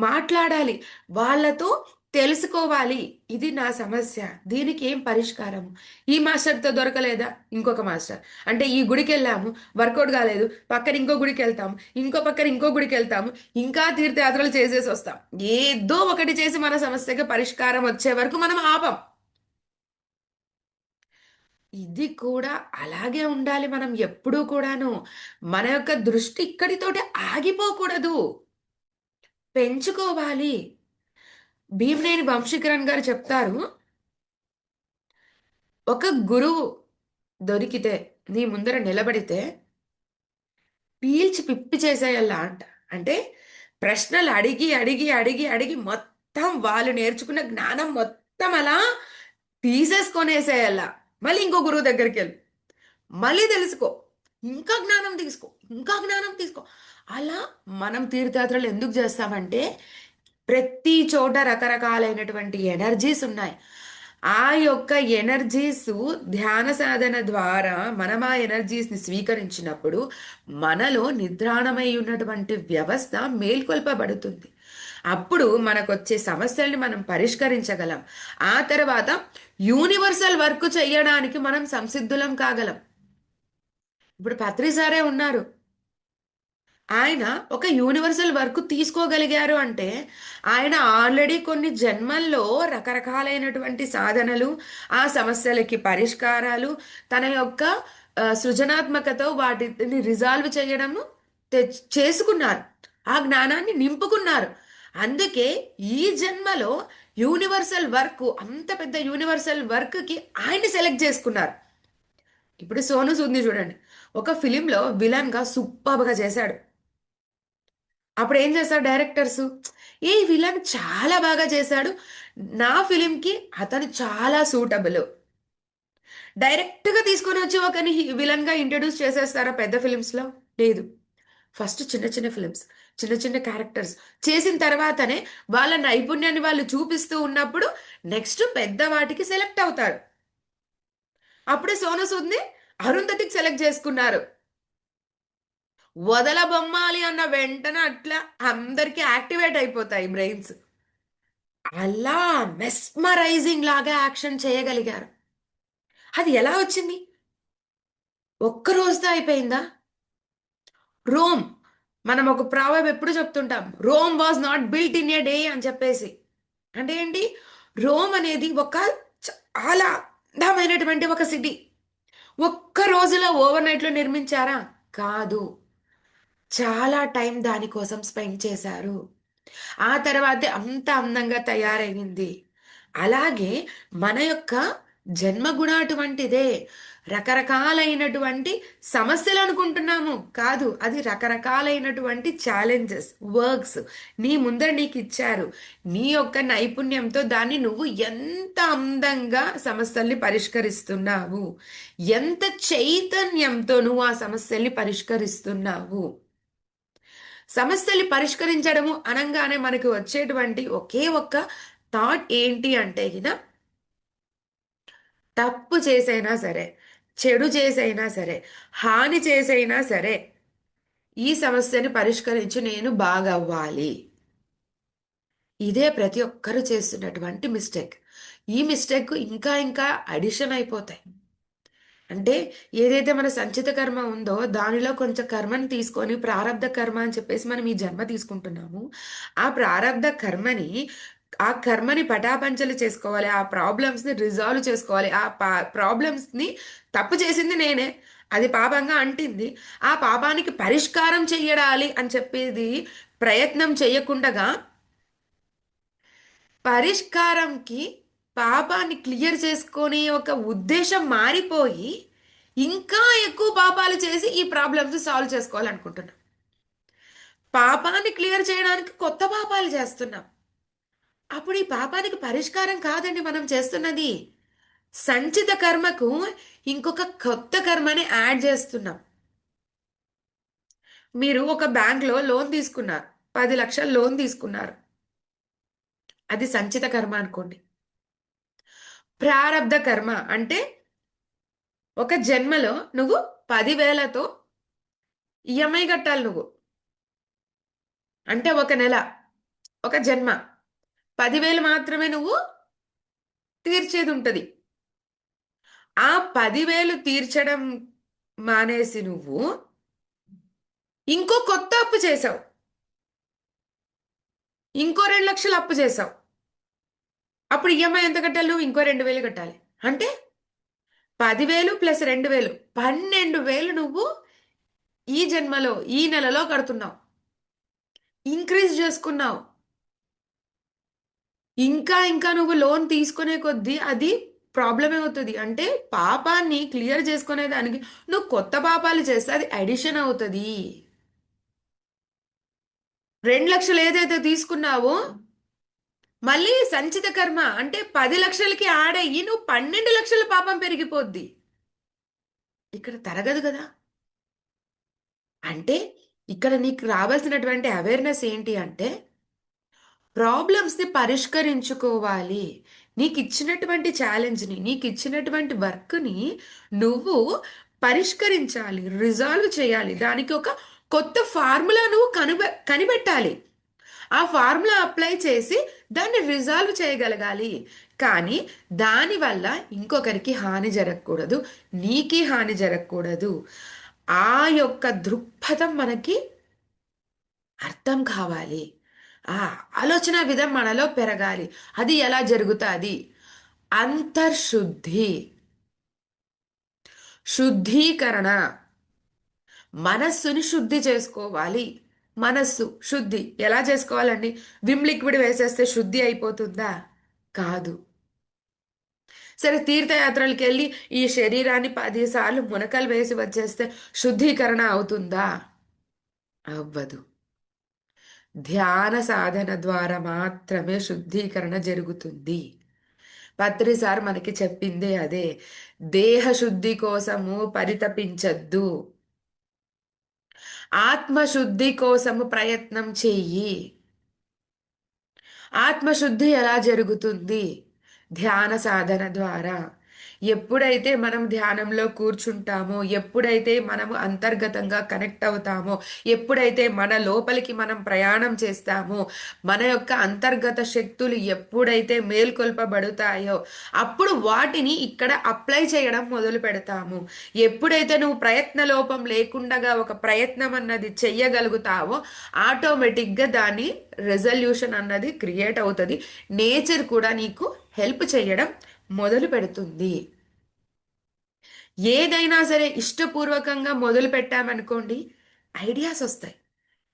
S2: మాట్లాడాలి, వాళ్ళతో తెలుసుకోవాలి. ఇది నా సమస్య, దీనికి ఏం పరిష్కారం? ఈ మాస్టర్తో దొరకలేదా ఇంకొక మాస్టర్, అంటే ఈ గుడికి వెళ్ళాము వర్కౌట్ కాలేదు, పక్కన ఇంకో గుడికి వెళ్తాము, ఇంకో పక్కన ఇంకో గుడికి వెళ్తాము, ఇంకా తీర్థయాత్రలు చేసేసి వస్తాం. ఏదో ఒకటి చేసి మన సమస్యకి పరిష్కారం వచ్చే వరకు మనం ఆపం. ఇది కూడా అలాగే ఉండాలి. మనం ఎప్పుడూ కూడాను మన యొక్క దృష్టి ఇక్కడితోటి ఆగిపోకూడదు, పెంచుకోవాలి. భీమనేని వంశీకరణ్ గారు చెప్తారు, ఒక గురువు దొరికితే నీ ముందర నిలబడితే పీల్చి పిప్పి చేసేయాల అంట. అంటే ప్రశ్నలు అడిగి అడిగి అడిగి అడిగి మొత్తం వాళ్ళు నేర్చుకున్న జ్ఞానం మొత్తం అలా తీసేసుకొనేసేయాల. మళ్ళీ ఇంకో గురువు దగ్గరికి వెళ్ళు, మళ్ళీ తెలుసుకో, ఇంకా జ్ఞానం తీసుకో, ఇంకా జ్ఞానం తీసుకో. అలా మనం తీర్థయాత్రలు ఎందుకు చేస్తామంటే ప్రతి చోట రకరకాలైనటువంటి ఎనర్జీస్ ఉన్నాయి. ఆ యొక్క ఎనర్జీస్ ధ్యాన సాధన ద్వారా మనం ఆ ఎనర్జీస్ని స్వీకరించినప్పుడు మనలో నిద్రాణమై ఉన్నటువంటి వ్యవస్థ మేల్కొల్పబడుతుంది. అప్పుడు మనకు వచ్చే సమస్యల్ని మనం పరిష్కరించగలం. ఆ తర్వాత యూనివర్సల్ వర్క్ చేయడానికి మనం సంసిద్ధులం కాగలం. ఇప్పుడు పత్రిసారే ఉన్నారు, ఆయన ఒక యూనివర్సల్ వర్క్ తీసుకోగలిగారు అంటే ఆయన ఆల్రెడీ కొన్ని జన్మల్లో రకరకాలైనటువంటి సాధనలు, ఆ సమస్యలకి పరిష్కారాలు, తన యొక్క సృజనాత్మకతో వాటిని రిజాల్వ్ చేయడము చేసుకున్నారు, ఆ జ్ఞానాన్ని నింపుకున్నారు. అందుకే ఈ జన్మలో యూనివర్సల్ వర్క్, అంత పెద్ద యూనివర్సల్ వర్క్కి ఆయన్ని సెలెక్ట్ చేసుకున్నారు. ఇప్పుడు సోను సూద్ని చూడండి, ఒక ఫిలింలో విలన్గా సూపర్గా చేశాడు. అప్పుడు ఏం చేస్తారు డైరెక్టర్స్, ఏ విలన్ చాలా బాగా చేశాడు, నా ఫిలింకి అతను చాలా సూటబుల్, డైరెక్ట్గా తీసుకొని వచ్చి ఒకరిని విలన్గా ఇంట్రడ్యూస్ చేసేస్తారా పెద్ద ఫిలిమ్స్లో? లేదు. ఫస్ట్ చిన్న చిన్న ఫిలిమ్స్, చిన్న చిన్న క్యారెక్టర్స్ చేసిన తర్వాతనే వాళ్ళ నైపుణ్యాన్ని వాళ్ళు చూపిస్తూ ఉన్నప్పుడు నెక్స్ట్ పెద్ద వాటికి సెలెక్ట్ అవుతారు. అప్పుడే సోను సూద్ని అరుంధతికి సెలెక్ట్ చేసుకున్నారు. వదల బొమ్మాలి అన్న వెంటనే అట్లా అందరికీ యాక్టివేట్ అయిపోతాయి బ్రెయిన్స్. అలా మెస్మరైజింగ్ లాగా యాక్షన్ చేయగలిగారు. అది ఎలా వచ్చింది? ఒక్క రోజుతో అయిపోయిందా? రోమ్, మనం ఒక ప్రావర్బ్ ఎప్పుడు చెప్తుంటాం, Rome was not built in a day అని చెప్పేసి. అంటే ఏంటి? రోమ్ అనేది ఒక చాలా అందమైనటువంటి ఒక సిటీ. ఒక్క రోజులో ఓవర్ నైట్లో నిర్మించారా? కాదు. చాలా టైం దానికోసం స్పెండ్ చేశారు. ఆ తర్వాతే అంత అందంగా తయారయ్యింది. అలాగే మన యొక్క జన్మ కూడా అటువంటిదే. రకరకాలైనటువంటి సమస్యలు అనుకుంటున్నాము, కాదు, అది రకరకాలైనటువంటి ఛాలెంజెస్, వర్క్స్ నీ ముందర నీకు ఇచ్చారు. నీ యొక్క నైపుణ్యంతో దాన్ని నువ్వు ఎంత అందంగా సమస్యల్ని పరిష్కరిస్తున్నావు, ఎంత చైతన్యంతో నువ్వు ఆ సమస్యల్ని పరిష్కరిస్తున్నావు. సమస్యలు పరిష్కరించడము అనంగానే మనకు వచ్చేటువంటి ఒకే ఒక్క థాట్ ఏంటి అంటే గిన, తప్పు చేసైనా సరే, చెడు చేసైనా సరే, హాని చేసైనా సరే, ఈ సమస్యని పరిష్కరించి నేను బాగవ్వాలి. ఇదే ప్రతి ఒక్కరు చేస్తున్నటువంటి మిస్టేక్. ఈ మిస్టేక్ ఇంకా ఇంకా అడిషన్ అయిపోతాయి. అంటే ఏదైతే మన సంచిత కర్మ ఉందో దానిలో కొంచెం కర్మని తీసుకొని ప్రారబ్ధ కర్మ అని చెప్పేసి మనం ఈ జన్మ తీసుకుంటున్నాము. ఆ ప్రారబ్ధ కర్మని, ఆ కర్మని పటాపంచలు చేసుకోవాలి, ఆ ప్రాబ్లమ్స్ని రిజాల్వ్ చేసుకోవాలి. ఆ ప్రాబ్లమ్స్ని, తప్పు చేసింది నేనే, అది పాపంగా అంటింది, ఆ పాపానికి పరిష్కారం చెయ్యడాలి అని చెప్పేది ప్రయత్నం చేయకుండగా పరిష్కారంకి పాపాన్ని క్లియర్ చేసుకొని ఒక ఉద్దేశం మారిపోయి ఇంకా ఎక్కువ పాపాలు చేసి ఈ ప్రాబ్లమ్స్ సాల్వ్ చేసుకోవాలనుకుంటున్నాం. పాపాన్ని క్లియర్ చేయడానికి కొత్త పాపాలు చేస్తున్నాం. అప్పుడు ఈ పాపానికి పరిష్కారం కాదండి మనం చేస్తున్నది. సంచిత కర్మకు ఇంకొక కొత్త కర్మని యాడ్ చేస్తున్నాం. మీరు ఒక బ్యాంక్లో లోన్ తీసుకున్నారు, 10 లక్షలు లోన్ తీసుకున్నారు, అది సంచిత కర్మ అనుకోండి. ప్రారబ్ధ కర్మ అంటే ఒక జన్మలో నువ్వు 10,000తో ఈఎంఐ కట్టాలి నువ్వు. అంటే ఒక నెల, ఒక జన్మ 10,000 మాత్రమే నువ్వు తీర్చేది ఉంటుంది. ఆ 10,000 తీర్చడం మానేసి నువ్వు ఇంకో కొత్త అప్పు చేసావు, ఇంకో 2 లక్షలు అప్పు చేసావు. అప్పుడు ఈఎంఐ ఎంత కట్టాలి నువ్వు? ఇంకో 2,000 కట్టాలి. అంటే 10,000 ప్లస్ 2,000, 12,000 నువ్వు ఈ జన్మలో ఈ నెలలో కడుతున్నావు, ఇంక్రీజ్ చేసుకున్నావు. ఇంకా ఇంకా నువ్వు లోన్ తీసుకునే కొద్దీ అది ప్రాబ్లం అవుతుంది. అంటే పాపాన్ని క్లియర్ చేసుకునే దానికి నువ్వు కొత్త పాపాలు చేస్తే అది అడిషన్ అవుతుంది. 2 లక్షలు ఏదైతే తీసుకున్నావో మళ్ళీ సంచిత కర్మ అంటే 10 లక్షలకి యాడ్ అయ్యి నువ్వు 12 లక్షల పాపం పెరిగిపోద్ది. ఇక్కడ తరగదు కదా. అంటే ఇక్కడ నీకు రావాల్సినటువంటి అవేర్నెస్ ఏంటి అంటే ప్రాబ్లమ్స్ని పరిష్కరించుకోవాలి. నీకు ఇచ్చినటువంటి ఛాలెంజ్ని, నీకు ఇచ్చినటువంటి వర్క్ని నువ్వు పరిష్కరించాలి, రిజాల్వ్ చేయాలి. దానికి ఒక కొత్త ఫార్ములా నువ్వు కనిపెట్టాలి. ఆ ఫార్ములా అప్లై చేసి దాన్ని రిజాల్వ్ చేయగలగాలి. కానీ దానివల్ల ఇంకొకరికి హాని జరగకూడదు, నీకి హాని జరగకూడదు. ఆ యొక్క దృక్పథం మనకి అర్థం కావాలి. ఆ ఆలోచన విధం మనలో పెరగాలి. అది ఎలా జరుగుతుంది? అంతర్శుద్ధి, శుద్ధీకరణ. మనస్సుని శుద్ధి చేసుకోవాలి. మనస్సు శుద్ధి ఎలా చేసుకోవాలండి? విమ్ లిక్విడ్ వేసేస్తే శుద్ధి అయిపోతుందా? కాదు. సరే, తీర్థయాత్రలకు వెళ్ళి ఈ శరీరాన్ని 10 సార్లు మునకలు వేసి వచ్చేస్తే శుద్ధీకరణ అవుతుందా? అవ్వదు. ధ్యాన సాధన ద్వారా మాత్రమే శుద్ధీకరణ జరుగుతుంది. పత్రి సార్ మనకి చెప్పిందే అదే. దేహ శుద్ధి కోసము పరితపించద్దు, ఆత్మశుద్ధి కోసము ప్రయత్నం చెయ్యి. ఆత్మశుద్ధి ఎలా జరుగుతుంది? ధ్యాన సాధన ద్వారా. ఎప్పుడైతే మనం ధ్యానంలో కూర్చుంటామో, ఎప్పుడైతే మనము అంతర్గతంగా కనెక్ట్ అవుతామో, ఎప్పుడైతే మన లోపలికి మనం ప్రయాణం చేస్తామో, మన యొక్క అంతర్గత శక్తులు ఎప్పుడైతే మేల్కొల్పబడతాయో అప్పుడు వాటిని ఇక్కడ అప్లై చేయడం మొదలు పెడతాము. ఎప్పుడైతే నువ్వు ప్రయత్న లోపం లేకుండగా ఒక ప్రయత్నం అన్నది చెయ్యగలుగుతావో ఆటోమేటిక్గా దాని రెజల్యూషన్ అన్నది క్రియేట్ అవుతుంది. నేచర్ కూడా నీకు హెల్ప్ చేయడం మొదలు పెడుతుంది. ఏదైనా సరే ఇష్టపూర్వకంగా మొదలు పెట్టామనుకోండి, ఐడియాస్ వస్తాయి,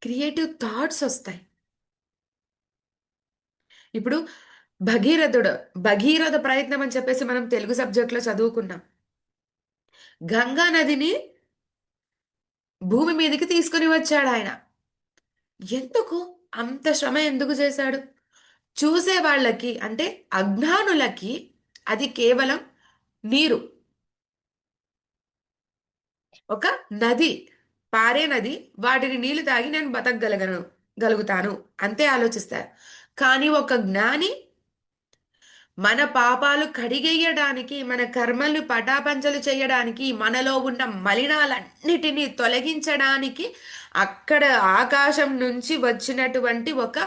S2: క్రియేటివ్ థాట్స్ వస్తాయి. ఇప్పుడు భగీరథుడు, భగీరథ ప్రయత్నం అని చెప్పేసి మనం తెలుగు సబ్జెక్ట్లో చదువుకున్నాం. గంగా నదిని భూమి మీదకి తీసుకుని వచ్చాడు ఆయన. ఎందుకు అంత శ్రమ ఎందుకు చేశాడు? చూసే వాళ్ళకి అంటే అజ్ఞానులకి అది కేవలం నీరు, ఒక నది, పారే నది, వాటిని నీళ్లు తాగి నేను గలుగుతాను అంతే ఆలోచిస్తారు. కానీ ఒక జ్ఞాని మన పాపాలు కడిగేయడానికి, మన కర్మలు పటాపంచలు చేయడానికి, మనలో ఉన్న మలినాలన్నిటినీ తొలగించడానికి అక్కడ ఆకాశం నుంచి వచ్చినటువంటి ఒక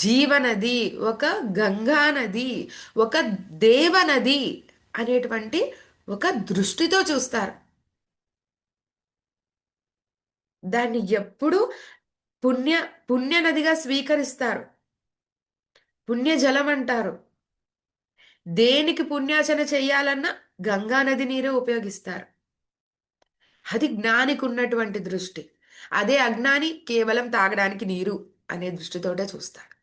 S2: జీవనది, ఒక గంగా నది, ఒక దేవనది అనేటువంటి ఒక దృష్టితో చూస్తారు. దాన్ని ఎప్పుడు పుణ్య పుణ్య నదిగా స్వీకరిస్తారు, పుణ్యజలం అంటారు. దేనికి పుణ్యాచన చెయ్యాలన్నా గంగా నది నీరే ఉపయోగిస్తారు. అది జ్ఞానికి ఉన్నటువంటి దృష్టి. అదే అజ్ఞాని కేవలం తాగడానికి నీరు అనే దృష్టితోటే చూస్తాడు.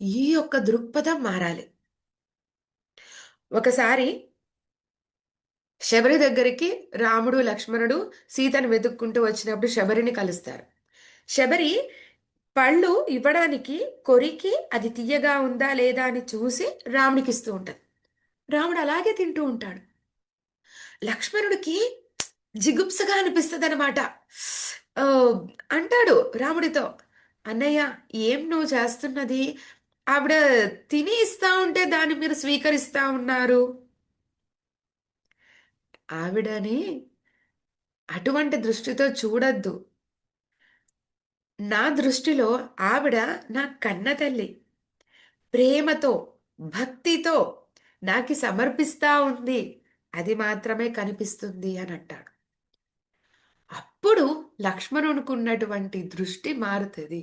S2: ఈ యొక్క దృక్పథం మారాలి. ఒకసారి శబరి దగ్గరికి రాముడు లక్ష్మణుడు సీతను వెతుక్కుంటూ వచ్చినప్పుడు శబరిని కలుస్తారు. శబరి పళ్ళు ఇవ్వడానికి కొరికి అది తీయగా ఉందా లేదా అని చూసి రాముడికి ఇస్తూ ఉంటది. రాముడు అలాగే తింటూ ఉంటాడు. లక్ష్మణుడికి జిగుప్సగా అనిపిస్తుంది అనమాట. అంటాడు రాముడితో, అన్నయ్య ఏం నువ్వు చేస్తున్నది? ఆవిడ తిని ఇస్తా ఉంటే దాన్ని మీరు స్వీకరిస్తా ఉన్నారు. ఆవిడని అటువంటి దృష్టితో చూడద్దు. నా దృష్టిలో ఆవిడ నా కన్న తల్లి, ప్రేమతో భక్తితో నాకి సమర్పిస్తా ఉంది, అది మాత్రమే కనిపిస్తుంది అని అంటాడు. అప్పుడు లక్ష్మణునికి దృష్టి మారుతుంది.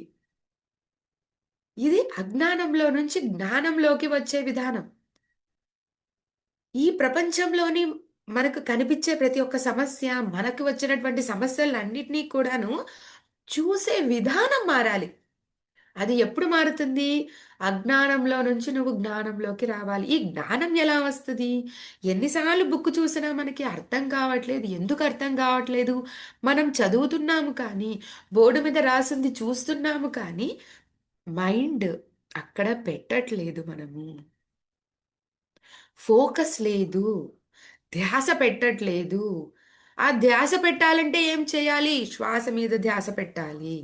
S2: ఇది అజ్ఞానంలో నుంచి జ్ఞానంలోకి వచ్చే విధానం. ఈ ప్రపంచంలోని మనకు కనిపించే ప్రతి ఒక్క సమస్య, మనకు వచ్చినటువంటి సమస్యలన్నిటినీ కూడాను చూసే విధానం మారాలి. అది ఎప్పుడు మారుతుంది? అజ్ఞానంలో నుంచి నువ్వు జ్ఞానంలోకి రావాలి. ఈ జ్ఞానం ఎలా వస్తుంది? ఎన్నిసార్లు బుక్ చూసినా మనకి అర్థం కావట్లేదు. ఎందుకు అర్థం కావట్లేదు? మనం చదువుతున్నాము కానీ, బోర్డు మీద రాసింది చూస్తున్నాము కానీ, మైండ్ అక్కడ పెట్టట్లేదు మనము. ఫోకస్ లేదు, ధ్యాస పెట్టట్లేదు. ఆ ధ్యాస పెట్టాలంటే ఏం చేయాలి? శ్వాస మీద ధ్యాస పెట్టాలి.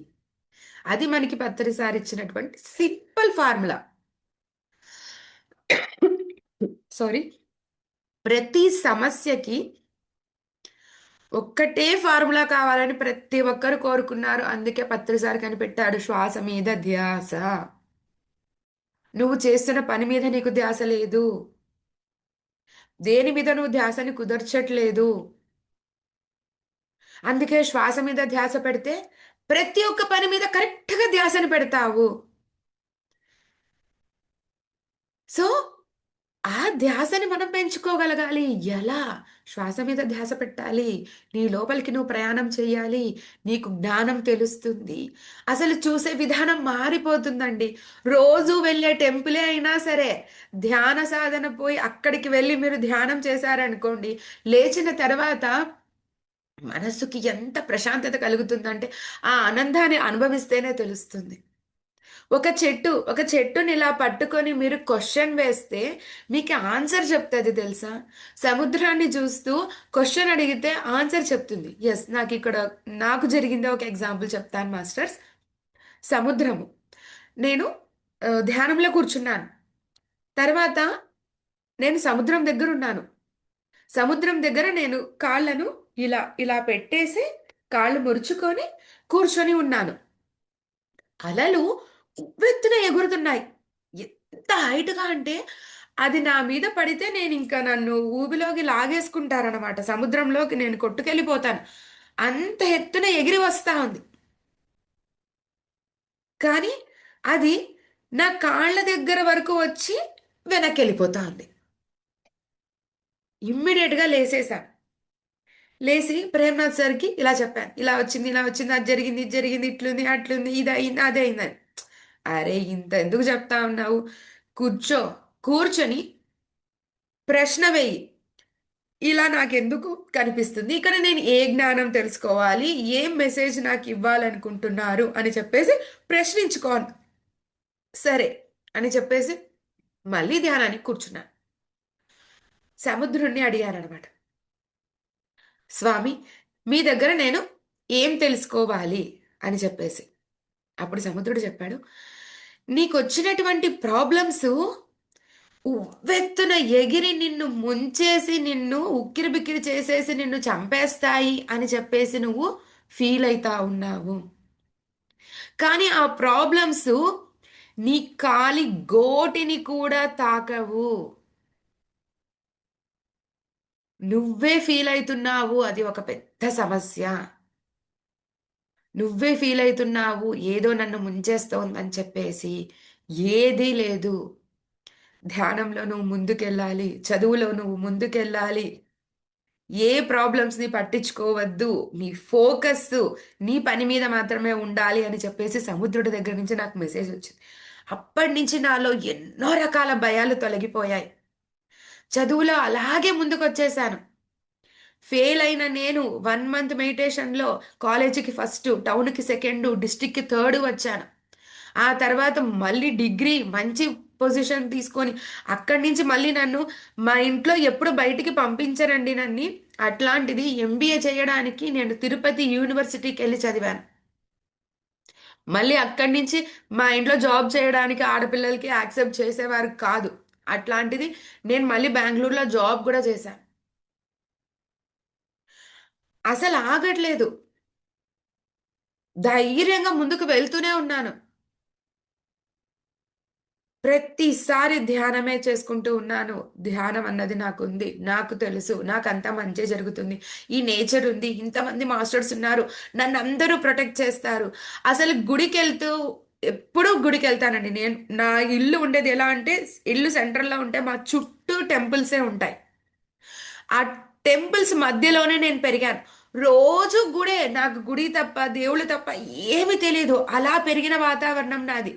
S2: అది మనకి పత్రిసారి ఇచ్చినటువంటి సింపుల్ ఫార్ములా. సారీ, ప్రతి సమస్యకి ఒక్కటే ఫార్ములా కావాలని ప్రతి ఒక్కరు కోరుకున్నారు. అందుకే పత్రిసారి కనిపెట్టాడు శ్వాస మీద ధ్యాస. నువ్వు చేస్తున్న పని మీద నీకు ధ్యాస లేదు, దేని మీద నువ్వు ధ్యాసని కుదర్చట్లేదు. అందుకే శ్వాస మీద ధ్యాస పెడితే ప్రతి ఒక్క పని మీద కరెక్ట్గా ధ్యాసని పెడతావు. సో ఆ ధ్యాసని మనం పెంచుకోగలగాలి. ఎలా? శ్వాస మీద ధ్యాస పెట్టాలి. నీ లోపలికి నువ్వు ప్రయాణం చేయాలి. నీకు జ్ఞానం తెలుస్తుంది. అసలు చూసే విధానం మారిపోతుందండి. రోజు వెళ్ళే టెంపులే అయినా సరే, ధ్యాన సాధన పోయి అక్కడికి వెళ్ళి మీరు ధ్యానం చేశారనుకోండి, లేచిన తర్వాత మనస్సుకి ఎంత ప్రశాంతత కలుగుతుందంటే ఆ ఆనందాన్ని అనుభవిస్తేనే తెలుస్తుంది. ఒక చెట్టుని ఇలా పట్టుకొని మీరు క్వశ్చన్ వేస్తే మీకు ఆన్సర్ చెప్తుంది తెలుసా? సముద్రాన్ని చూస్తూ క్వశ్చన్ అడిగితే ఆన్సర్ చెప్తుంది. ఎస్, నాకు జరిగిందే ఒక ఎగ్జాంపుల్ చెప్తాను మాస్టర్స్. సముద్రము. నేను ధ్యానంలో కూర్చున్నాను. తర్వాత నేను సముద్రం దగ్గర ఉన్నాను. సముద్రం దగ్గర నేను కాళ్ళను ఇలా ఇలా పెట్టేసి కాళ్ళు మురుచుకొని కూర్చొని ఉన్నాను. అలలు ఉవ్వెత్తున ఎగురుతున్నాయి. ఎంత హైట్‌గా అంటే అది నా మీద పడితే నేనింక నన్ను ఊబిలోకి లాగేసుకుంటారనమాట. సముద్రంలోకి నేను కొట్టుకెళ్ళిపోతాను. అంత ఎత్తున ఎగిరి వస్తా ఉంది. కానీ అది నా కాళ్ళ దగ్గర వరకు వచ్చి వెనక్కెళ్ళిపోతా ఉంది. ఇమ్మీడియేట్‌గా లేసేసాను. లేసి ప్రేమ్‌నాథ్ సార్‌కి ఇలా చెప్పాను. ఇలా వచ్చింది, అది జరిగింది, ఇది జరిగింది, ఇట్లుంది, అట్లుంది, ఇది అయింది, అదే అయిందని. అరే! ఇంత ఎందుకు చెప్తా ఉన్నావు? కూర్చో. కూర్చొని ప్రశ్న వెయ్యి. ఇలా నాకెందుకు కనిపిస్తుంది? ఇక్కడ నేను ఏ జ్ఞానం తెలుసుకోవాలి? ఏం మెసేజ్ నాకు ఇవ్వాలనుకుంటున్నారు? అని చెప్పేసి ప్రశ్నించుకో అన్నా. సరే అని చెప్పేసి మళ్ళీ ధ్యానానికి కూర్చున్నాను. సముద్రుడిని అడిగాననమాట. స్వామి, మీ దగ్గర నేను ఏం తెలుసుకోవాలి అని చెప్పేసి. అప్పుడు సముద్రుడు చెప్పాడు, నీకొచ్చినటువంటి ప్రాబ్లమ్స్ ఉవ్వెత్తున ఎగిరి నిన్ను ముంచేసి, నిన్ను ఉక్కిరిబిక్కిరి చేసేసి, నిన్ను చంపేస్తాయి అని చెప్పేసి నువ్వు ఫీల్ అయితా ఉన్నావు. కానీ ఆ ప్రాబ్లమ్స్ నీ కాలి గోటిని కూడా తాకవు. నువ్వే ఫీల్ అయితున్నావు అది ఒక పెద్ద సమస్య. నువ్వే ఫీల్ అయితున్నావు ఏదో నన్ను ముంచేస్తోందని చెప్పేసి. ఏదీ లేదు. ధ్యానంలో నువ్వు ముందుకెళ్ళాలి. చదువులో నువ్వు ముందుకెళ్ళాలి. ఏ ప్రాబ్లమ్స్‌ని పట్టించుకోవద్దు. నీ ఫోకస్సు నీ పని మీద మాత్రమే ఉండాలి అని చెప్పేసి సముద్రుడి దగ్గర నుంచి నాకు మెసేజ్ వచ్చింది. అప్పటినుంచి నాలో ఎన్నో రకాల భయాలు తొలగిపోయాయి. చదువులో అలాగే ముందుకొచ్చేసాను. ఫెయిల్ అయిన నేను 1 మంత్ మెడిటేషన్‌లో కాలేజీకి ఫస్ట్, టౌన్‌కి సెకండు, డిస్ట్రిక్ట్‌కి థర్డ్ వచ్చాను. ఆ తర్వాత మళ్ళీ డిగ్రీ మంచి పొజిషన్ తీసుకొని అక్కడి నుంచి మళ్ళీ నన్ను మా ఇంట్లో ఎప్పుడు బయటికి పంపించరండి నన్ని. అట్లాంటిది ఎంబీఏ చేయడానికి నేను తిరుపతి యూనివర్సిటీకెళ్ళి చదివాను. మళ్ళీ అక్కడి నుంచి మా ఇంట్లో జాబ్ చేయడానికి ఆడపిల్లలకి యాక్సెప్ట్ చేసేవారు కాదు. అట్లాంటిది నేను మళ్ళీ బెంగుళూరులో జాబ్ గూడా చేశాను. అసలు ఆగట్లేదు. ధైర్యంగా ముందుకు వెళ్తూనే ఉన్నాను. ప్రతిసారి ధ్యానమే చేసుకుంటూ ఉన్నాను. ధ్యానం అన్నది నాకుంది. నాకు తెలుసు. నాకంతా మంచే జరుగుతుంది. ఈ నేచర్ ఉంది. ఇంతమంది మాస్టర్స్ ఉన్నారు. నన్నందరూ ప్రొటెక్ట్ చేస్తారు. అసలు గుడికెళ్తూ ఎప్పుడూ గుడికెళ్తానండి. నా ఇల్లు ఉండేది ఎలా అంటే ఇల్లు సెంట్రల్‌లో ఉంటే మా చుట్టూ టెంపుల్సే ఉంటాయి. ఆ టెంపుల్స్ మధ్యలోనే నేను పెరిగాను. రోజు గుడే. నాకు గుడి తప్ప, దేవుళ్ళు తప్ప ఏమి తెలీదు. అలా పెరిగిన వాతావరణం నాది.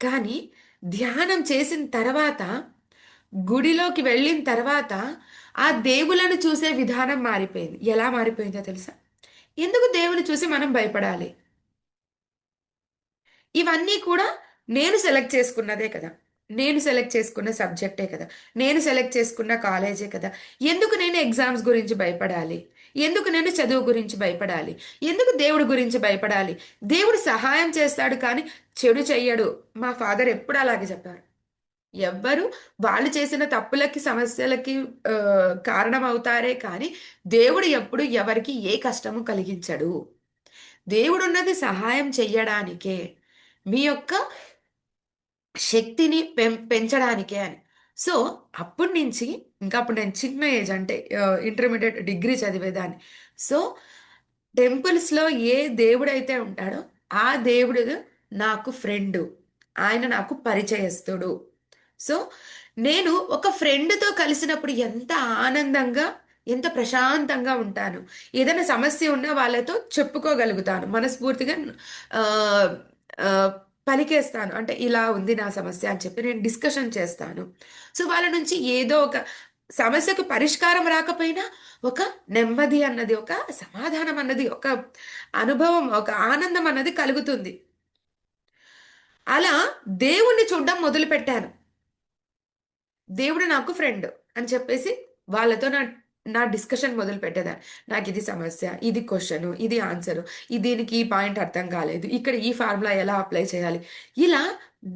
S2: కానీ ధ్యానం చేసిన తర్వాత, గుడిలోకి వెళ్ళిన తర్వాత, ఆ దేవుళ్ళను చూసే విధానం మారిపోయింది. ఎలా మారిపోయిందో తెలుసా? ఎందుకు దేవుని చూసి మనం భయపడాలి? ఇవన్నీ కూడా నేను సెలెక్ట్ చేసుకున్నదే కదా! నేను సెలెక్ట్ చేసుకున్న సబ్జెక్టే కదా! నేను సెలెక్ట్ చేసుకున్న కాలేజే కదా! ఎందుకు నేను ఎగ్జామ్స్ గురించి భయపడాలి? ఎందుకు నేను చదువు గురించి భయపడాలి? ఎందుకు దేవుడి గురించి భయపడాలి? దేవుడు సహాయం చేస్తాడు కానీ చెడు చెయ్యడు. మా ఫాదర్ ఎప్పుడు అలాగే చెప్పారు. ఎవ్వరు వాళ్ళు చేసిన తప్పులకి, సమస్యలకి కారణమవుతారే కానీ, దేవుడు ఎప్పుడు ఎవరికీ ఏ కష్టము కలిగించడు. దేవుడున్నది సహాయం చెయ్యడానికే. మీ యొక్క శక్తిని పెంచడానికే అని. సో, అప్పటినుంచి ఇంకా అప్పుడు నేను చిన్న ఏజ్ అంటే ఇంటర్మీడియేట్ డిగ్రీ చదివేదాన్ని. సో, టెంపుల్స్‌లో ఏ దేవుడైతే ఉంటాడో, ఆ దేవుడు నాకు ఫ్రెండు. ఆయన నాకు పరిచయస్తుడు. సో, నేను ఒక ఫ్రెండ్‌తో కలిసినప్పుడు ఎంత ఆనందంగా, ఎంత ప్రశాంతంగా ఉంటాను. ఏదైనా సమస్య ఉన్నా వాళ్ళతో చెప్పుకోగలుగుతాను. మనస్ఫూర్తిగా ఆహ్, ఆహ్, పలికేస్తాను. అంటే ఇలా ఉంది నా సమస్య అని చెప్పి నేను డిస్కషన్ చేస్తాను. సో, వాళ్ళ నుంచి ఏదో ఒక సమస్యకు పరిష్కారం రాకపోయినా ఒక నెమ్మది అన్నది, ఒక సమాధానం అన్నది, ఒక అనుభవం, ఒక ఆనందం అన్నది కలుగుతుంది. అలా దేవుణ్ణి చూడడం మొదలు పెట్టాను. దేవుడు నాకు ఫ్రెండ్ అని చెప్పేసి వాళ్ళతో నా నా డిస్కషన్ మొదలు పెట్టేదాన్ని. నాకు ఇది సమస్య, ఇది క్వశ్చన్, ఇది ఆన్సర్, దీనికి ఈ పాయింట్ అర్థం కాలేదు, ఇక్కడ ఈ ఫార్ములా ఎలా అప్లై చేయాలి, ఇలా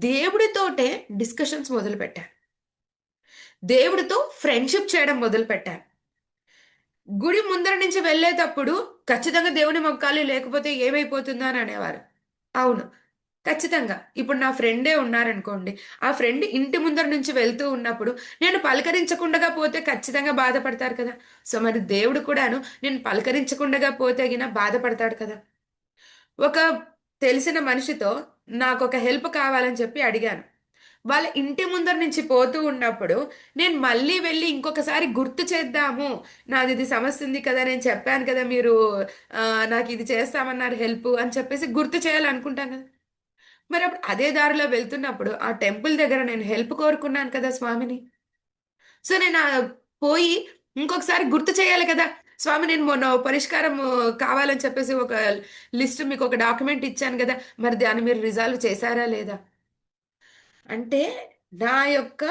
S2: దేవుడితోటే డిస్కషన్స్ మొదలు పెట్టాను. దేవుడితో ఫ్రెండ్షిప్ చేయడం మొదలు పెట్టాను. గుడి ముందర నుంచి వెళ్ళేటప్పుడు ఖచ్చితంగా దేవుని మొక్కాలి, లేకపోతే ఏమైపోతుందా అని అనేవారు. అవును, ఖచ్చితంగా. ఇప్పుడు నా ఫ్రెండే ఉన్నారనుకోండి. ఆ ఫ్రెండ్ ఇంటి ముందర నుంచి వెళ్తూ ఉన్నప్పుడు నేను పలకరించకుండగా పోతే ఖచ్చితంగా బాధపడతారు కదా! సో, మరి దేవుడు కూడాను నేను పలకరించకుండగా పోతే గిన బాధపడతాడు కదా! ఒక తెలిసిన మనిషితో నాకొక హెల్ప్ కావాలని చెప్పి అడిగాను. వాళ్ళ ఇంటి ముందర నుంచి పోతూ ఉన్నప్పుడు నేను మళ్ళీ వెళ్ళి ఇంకొకసారి గుర్తు చేద్దాము. నాదిది సమస్య ఉంది కదా! నేను చెప్పాను కదా! మీరు నాకిది చేస్తామన్నారు హెల్పు అని చెప్పేసి గుర్తు చేయాలనుకుంటాం కదా! మరప్పుడు అదే దారిలో వెళ్తున్నప్పుడు ఆ టెంపుల్ దగ్గర నేను హెల్ప్ కోరుకున్నాను కదా స్వామిని. సో, నేను పోయి ఇంకొకసారి గుర్తు చేయాలి కదా! స్వామి నేను మొన్న ఓ పరిష్కారం కావాలని చెప్పేసి ఒక లిస్ట్ మీకొక డాక్యుమెంట్ ఇచ్చాను గదా! మరి దాన్ని మీరు రిజాల్వ్ చేశారా లేదా? అంటే నా యొక్క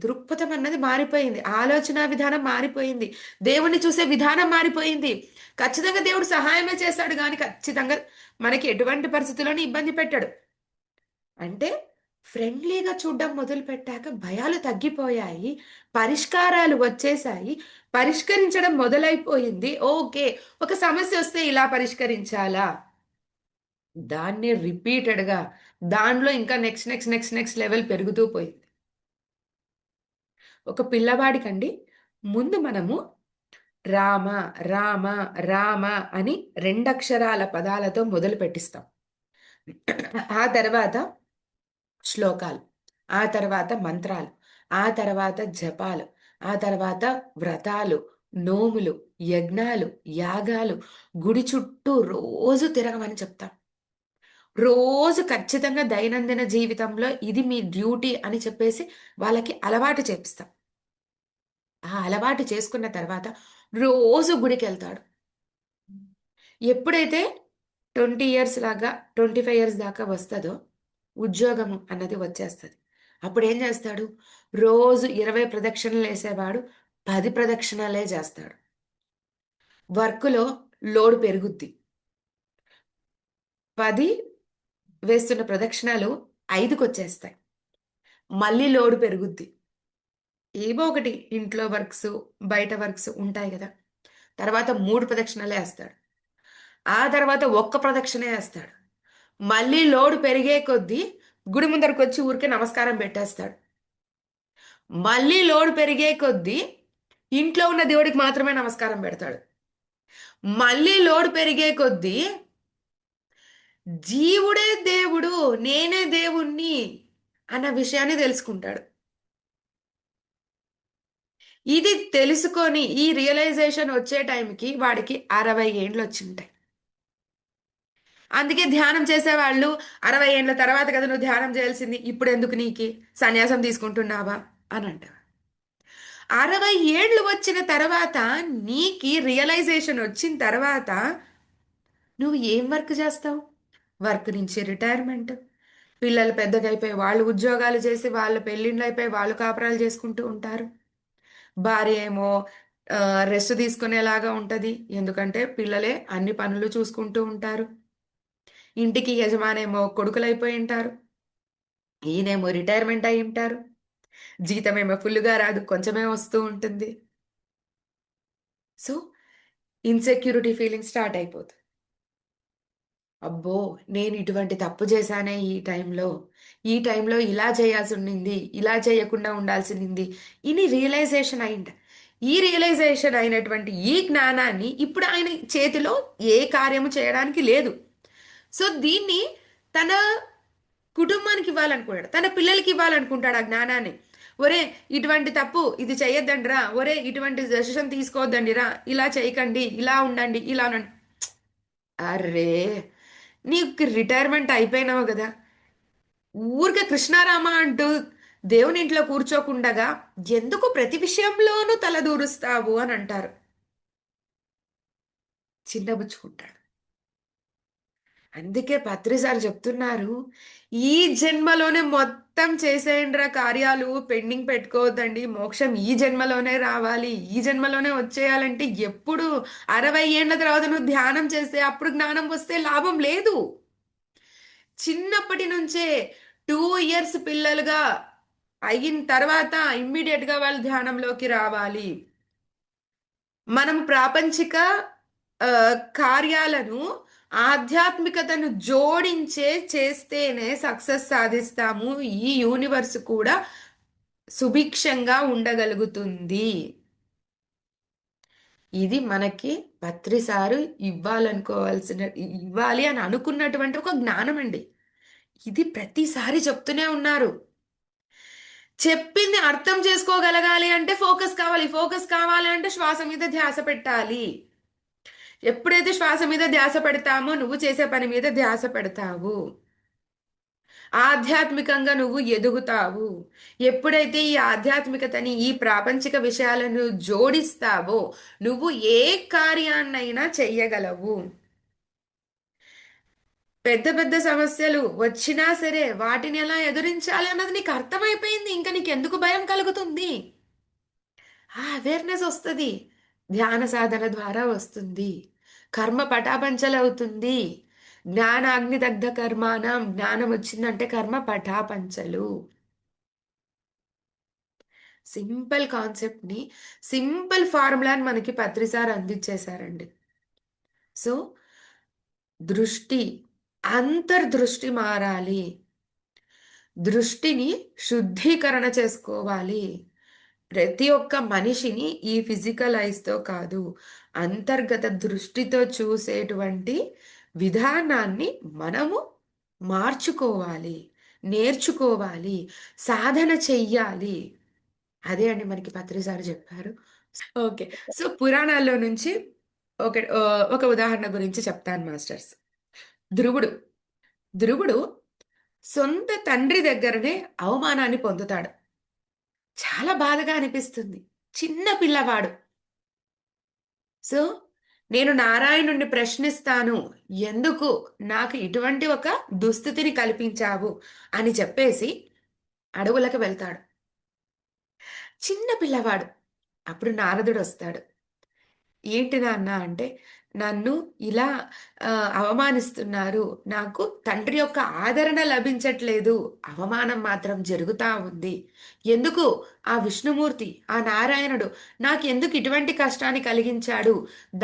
S2: దృక్పథం అన్నది మారిపోయింది. ఆలోచనా విధానం మారిపోయింది. దేవుడిని చూసే విధానం మారిపోయింది. ఖచ్చితంగా దేవుడు సహాయమే చేస్తాడు గానీ ఖచ్చితంగా మనకి ఎటువంటి పరిస్థితిలోని ఇబ్బంది పెట్టడు. అంటే ఫ్రెండ్లీగా చూడ్డం మొదలుపెట్టాక భయాలు తగ్గిపోయాయి. పరిష్కారాలు వచ్చేసాయి. పరిష్కరించడం మొదలైపోయింది. ఓకే. ఒక సమస్యొస్తే ఇలా పరిష్కరించాలా? దాన్నే రిపీటెడ్‌గా దానిలో ఇంకా నెక్స్ట్ లెవెల్ పెరుగుతూ పోయింది. ఒక పిల్లవాడికండి ముందు మనము రామ, రామ, రామ అని రెండక్షరాల పదాలతో మొదలు పెట్టిస్తాం. ఆ తర్వాత శ్లోకాలు, ఆ తర్వాత మంత్రాలు, ఆ తర్వాత జపాలు, ఆ తర్వాత వ్రతాలు, నోములు, యజ్ఞాలు, యాగాలు, గుడి చుట్టూ రోజు తిరగమని చెప్తాం. రోజు ఖచ్చితంగా దైనందిన జీవితంలో ఇది మీ డ్యూటీ అని చెప్పేసి వాళ్ళకి అలవాటు చేపిస్తాం. ఆ అలవాటు చేసుకున్న తర్వాత రోజు గుడికెళ్తాడు. ఎప్పుడైతే 20 ఇయర్స్ లాగా 25 ఇయర్స్ దాకా వస్తదో, ఉద్యోగము అన్నది వచ్చేస్తది. అప్పుడేం జేస్తాడు? రోజు 20 ప్రదక్షిణలేసేవాడు 10 ప్రదక్షిణలే జేస్తాడు. వర్క్‌లో లోడ్ పెరుగుద్ది. 10 వేస్తున్న ప్రదక్షిణాలు 5కొచ్చేస్తాయి. మళ్ళీ లోడ్ పెరుగుద్ది. ఏవో ఒకటి ఇంట్లో వర్క్సు, బయట వర్క్స్ ఉంటాయి గదా! తర్వాత 3 ప్రదక్షిణలే ఏస్తాడు. ఆ తర్వాత ఒక్క ప్రదక్షిణే ఏస్తాడు. మళ్ళీ లోడ్ పెరిగే కొద్దీ గుడి ముందరకొచ్చి ఊరికే నమస్కారం పెట్టేస్తాడు. మళ్ళీ లోడ్ పెరిగే కొద్దీ ఇంట్లో ఉన్న దేవుడికి మాత్రమే నమస్కారం పెడతాడు. మళ్ళీ లోడ్ పెరిగే కొద్దీ జీవుడే దేవుడు, నేనే దేవుడిని అన్న విషయాన్ని తెలుసుకుంటాడు. ఇది తెలుసుకొని ఈ రియలైజేషన్ వచ్చే టైంకి వాడికి 60 ఏండ్లొచ్చుంటాయి. అందుకే ధ్యానం చేసేవాళ్ళు 60 ఏండ్ల తర్వాత కదా నువ్వు ధ్యానం చేయాల్సింది. ఇప్పుడెందుకు నీకి? సన్యాసం తీసుకుంటున్నావా? అని అంటారు. 60 ఏండ్లు వచ్చిన తర్వాత నీకి రియలైజేషన్ వచ్చిన తర్వాత నువ్వు ఏం వర్క్ చేస్తావు? వర్క్ నుంచి రిటైర్మెంట్. పిల్లలు పెద్దగా అయిపోయి వాళ్ళు ఉద్యోగాలు చేసి వాళ్ళ పెళ్ళిళ్ళు అయిపోయి వాళ్ళు కాపురాలు చేసుకుంటూ ఉంటారు. భార్య ఏమో రెస్ట్ తీసుకునేలాగా ఉంటది. ఎందుకంటే పిల్లలే అన్ని పనులు చూసుకుంటూ ఉంటారు. ఇంటికి యజమానేమో కొడుకులైపోయి ఉంటారు. ఈయనేమో రిటైర్మెంట్ అయి ఉంటారు. జీతమేమో ఫుల్‌గా రాదు. కొంచెమే వస్తూ ఉంటుంది. సో, ఇన్‌సెక్యూరిటీ ఫీలింగ్ స్టార్ట్ అయిపోతుంది. అబ్బో! నేను ఇటువంటి తప్పు చేశానే ఈ టైంలో. ఈ టైంలో ఇలా చేయాల్సుండింది. ఇలా చేయకుండా ఉండాల్సింది. ఇని రియలైజేషన్ అయింది. ఈ రియలైజేషన్ అయినటువంటి ఈ జ్ఞానాన్ని ఇప్పుడు ఆయన చేతిలో ఏ కార్యము చేయడానికి లేదు. సో, దీన్ని తన కుటుంబానికి ఇవ్వాలనుకున్నాడు. తన పిల్లలకి ఇవ్వాలనుకుంటాడు ఆ జ్ఞానాన్ని. ఒరేయ్! ఇటువంటి తప్పు ఇది చేయొద్దండిరా. ఒరేయ్! ఇటువంటి డెసిషన్ తీసుకోవద్దండిరా. ఇలా చేయకండి. ఇలా ఉండండి. ఇలా ఉండండి. అర్రే! నీకు రిటైర్మెంట్ అయిపోయినావు గదా! ఊరికే కృష్ణారామ అంటూ దేవుని ఇంట్లో కూర్చోకుండగా ఎందుకు ప్రతి విషయంలోనూ తలదూరుస్తావు అని అంటారు. చిన్నబుచ్చుకుంటాడు. అందుకే పత్రి సార్ చెప్తున్నారు, ఈ జన్మలోనే మొత్తం చేసేయండిరా కార్యాలు, పెండింగ్ పెట్టుకోవద్దండి, మోక్షం ఈ జన్మలోనే రావాలి, ఈ జన్మలోనే వచ్చేయాలంటే ఎప్పుడు 60 ఏళ్ల తర్వాత నువ్వు ధ్యానం చేస్తే అప్పుడు జ్ఞానం వస్తే లాభం లేదు. చిన్నప్పటి నుంచే 2 ఇయర్స్ పిల్లలుగా అయిన తర్వాత ఇమ్మీడియట్ గా వాళ్ళు ధ్యానంలోకి రావాలి. మనం ప్రాపంచిక ఆ, కార్యాలను ఆధ్యాత్మికతను జోడించే చేస్తేనే సక్సెస్ సాధిస్తాము. ఈ యూనివర్స్ కూడా సుభిక్షంగా ఉండగలుగుతుంది. ఇది మనకి పత్రిసారు ఇవ్వాలి అని అనుకున్నటువంటి ఒక జ్ఞానం అండి. ఇది ప్రతిసారి చెప్తూనే ఉన్నారు. చెప్పింది అర్థం చేసుకోగలగాలి అంటే ఫోకస్ కావాలి, ఫోకస్ కావాలి అంటే శ్వాస మీద ధ్యాస పెట్టాలి. ఎప్పుడైతే శ్వాస మీద ధ్యాస పెడతామో నువ్వు చేసే పని మీద ధ్యాస పెడతావు, ఆధ్యాత్మికంగా నువ్వు ఎదుగుతావు. ఎప్పుడైతే ఈ ఆధ్యాత్మికతని ఈ ప్రాపంచిక విషయాలను జోడిస్తావో నువ్వు ఏ కార్యాన్నైనా చెయ్యగలవు. పెద్ద పెద్ద సమస్యలు వచ్చినా సరే వాటిని ఎలా ఎదురించాలి అన్నది నీకు అర్థమైపోయింది. ఇంకా నీకు ఎందుకు భయం కలుగుతుంది? ఆ అవేర్నెస్ వస్తుంది, ధ్యాన సాధన ద్వారా వస్తుంది. కర్మ పటాపంచలవుతుంది. జ్ఞానాగ్ని దగ్ధ కర్మానం, జ్ఞానం వచ్చిందంటే కర్మ పటాపంచలు. సింపుల్ కాన్సెప్ట్ని, సింపుల్ ఫార్ములాని మనకి పత్రిసార్ అందించేశారండి. సో దృష్టి, అంతర్దృష్టి మారాలి, దృష్టిని శుద్ధీకరణ చేసుకోవాలి. ప్రతి ఒక్క మనిషిని ఈ ఫిజికల్ ఐస్తో కాదు, అంతర్గత దృష్టితో చూసేటువంటి విధానాన్ని మనము మార్చుకోవాలి, నేర్చుకోవాలి, సాధన చెయ్యాలి. అదే అండి మనకి పత్రిసారి చెప్పారు. ఓకే, సో పురాణాల్లో నుంచి ఒక ఒక ఉదాహరణ గురించి చెప్తాను మాస్టర్స్. ధ్రువుడు ధ్రువుడు సొంత తండ్రి దగ్గరనే అవమానాన్ని పొందుతాడు. చాలా బాధగా అనిపిస్తుంది. చిన్న పిల్లవాడు. సో నేను నారాయణుణ్ణి ప్రశ్నిస్తాను, ఎందుకు నాకు ఇటువంటి ఒక దుస్థితిని కల్పించావు అని చెప్పేసి అడవులకు వెళ్తాడు. చిన్న పిల్లవాడు. అప్పుడు నారదుడు వస్తాడు. ఏంటి నాన్న అంటే, నన్ను ఇలా అవమానిస్తున్నారు, నాకు తండ్రి యొక్క ఆదరణ లభించట్లేదు, అవమానం మాత్రం జరుగుతా ఉంది, ఎందుకు ఆ విష్ణుమూర్తి, ఆ నారాయణుడు నాకు ఎందుకు ఇటువంటి కష్టాన్ని కలిగించాడు,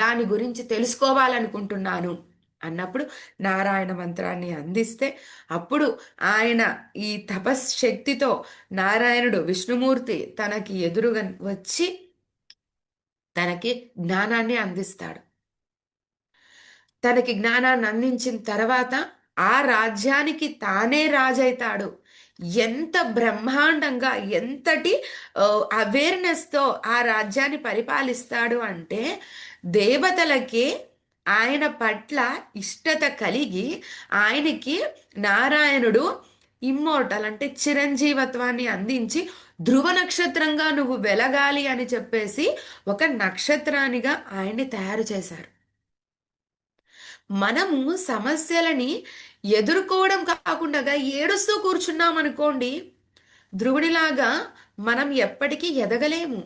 S2: దాని గురించి తెలుసుకోవాలనుకుంటున్నాను అన్నప్పుడు నారాయణ మంత్రాన్ని అందిస్తే అప్పుడు ఆయన ఈ తపశ్శక్తితో నారాయణుడు విష్ణుమూర్తి తనకి ఎదురుగా వచ్చి తనకి జ్ఞానాన్ని అందిస్తాడు. తనకి జ్ఞానాన్ని అందించిన తర్వాత ఆ రాజ్యానికి తానే రాజైతాడు. ఎంత బ్రహ్మాండంగా, ఎంతటి అవేర్నెస్తో ఆ రాజ్యాన్ని పరిపాలిస్తాడు అంటే, దేవతలకి ఆయన పట్ల ఇష్టత కలిగి ఆయనకి నారాయణుడు ఇమ్మోర్టల్ అంటే చిరంజీవత్వాన్ని అందించి ధ్రువ నక్షత్రంగా నువ్వు వెలగాలి అని చెప్పేసి ఒక నక్షత్రానిగా ఆయన్ని తయారు చేశారు. మనము సమస్యలని ఎదుర్కోవడం కాకుండా ఏడుస్తూ కూర్చున్నాం అనుకోండి, ధ్రువుడిలాగా మనం ఎప్పటికీ ఎదగలేము.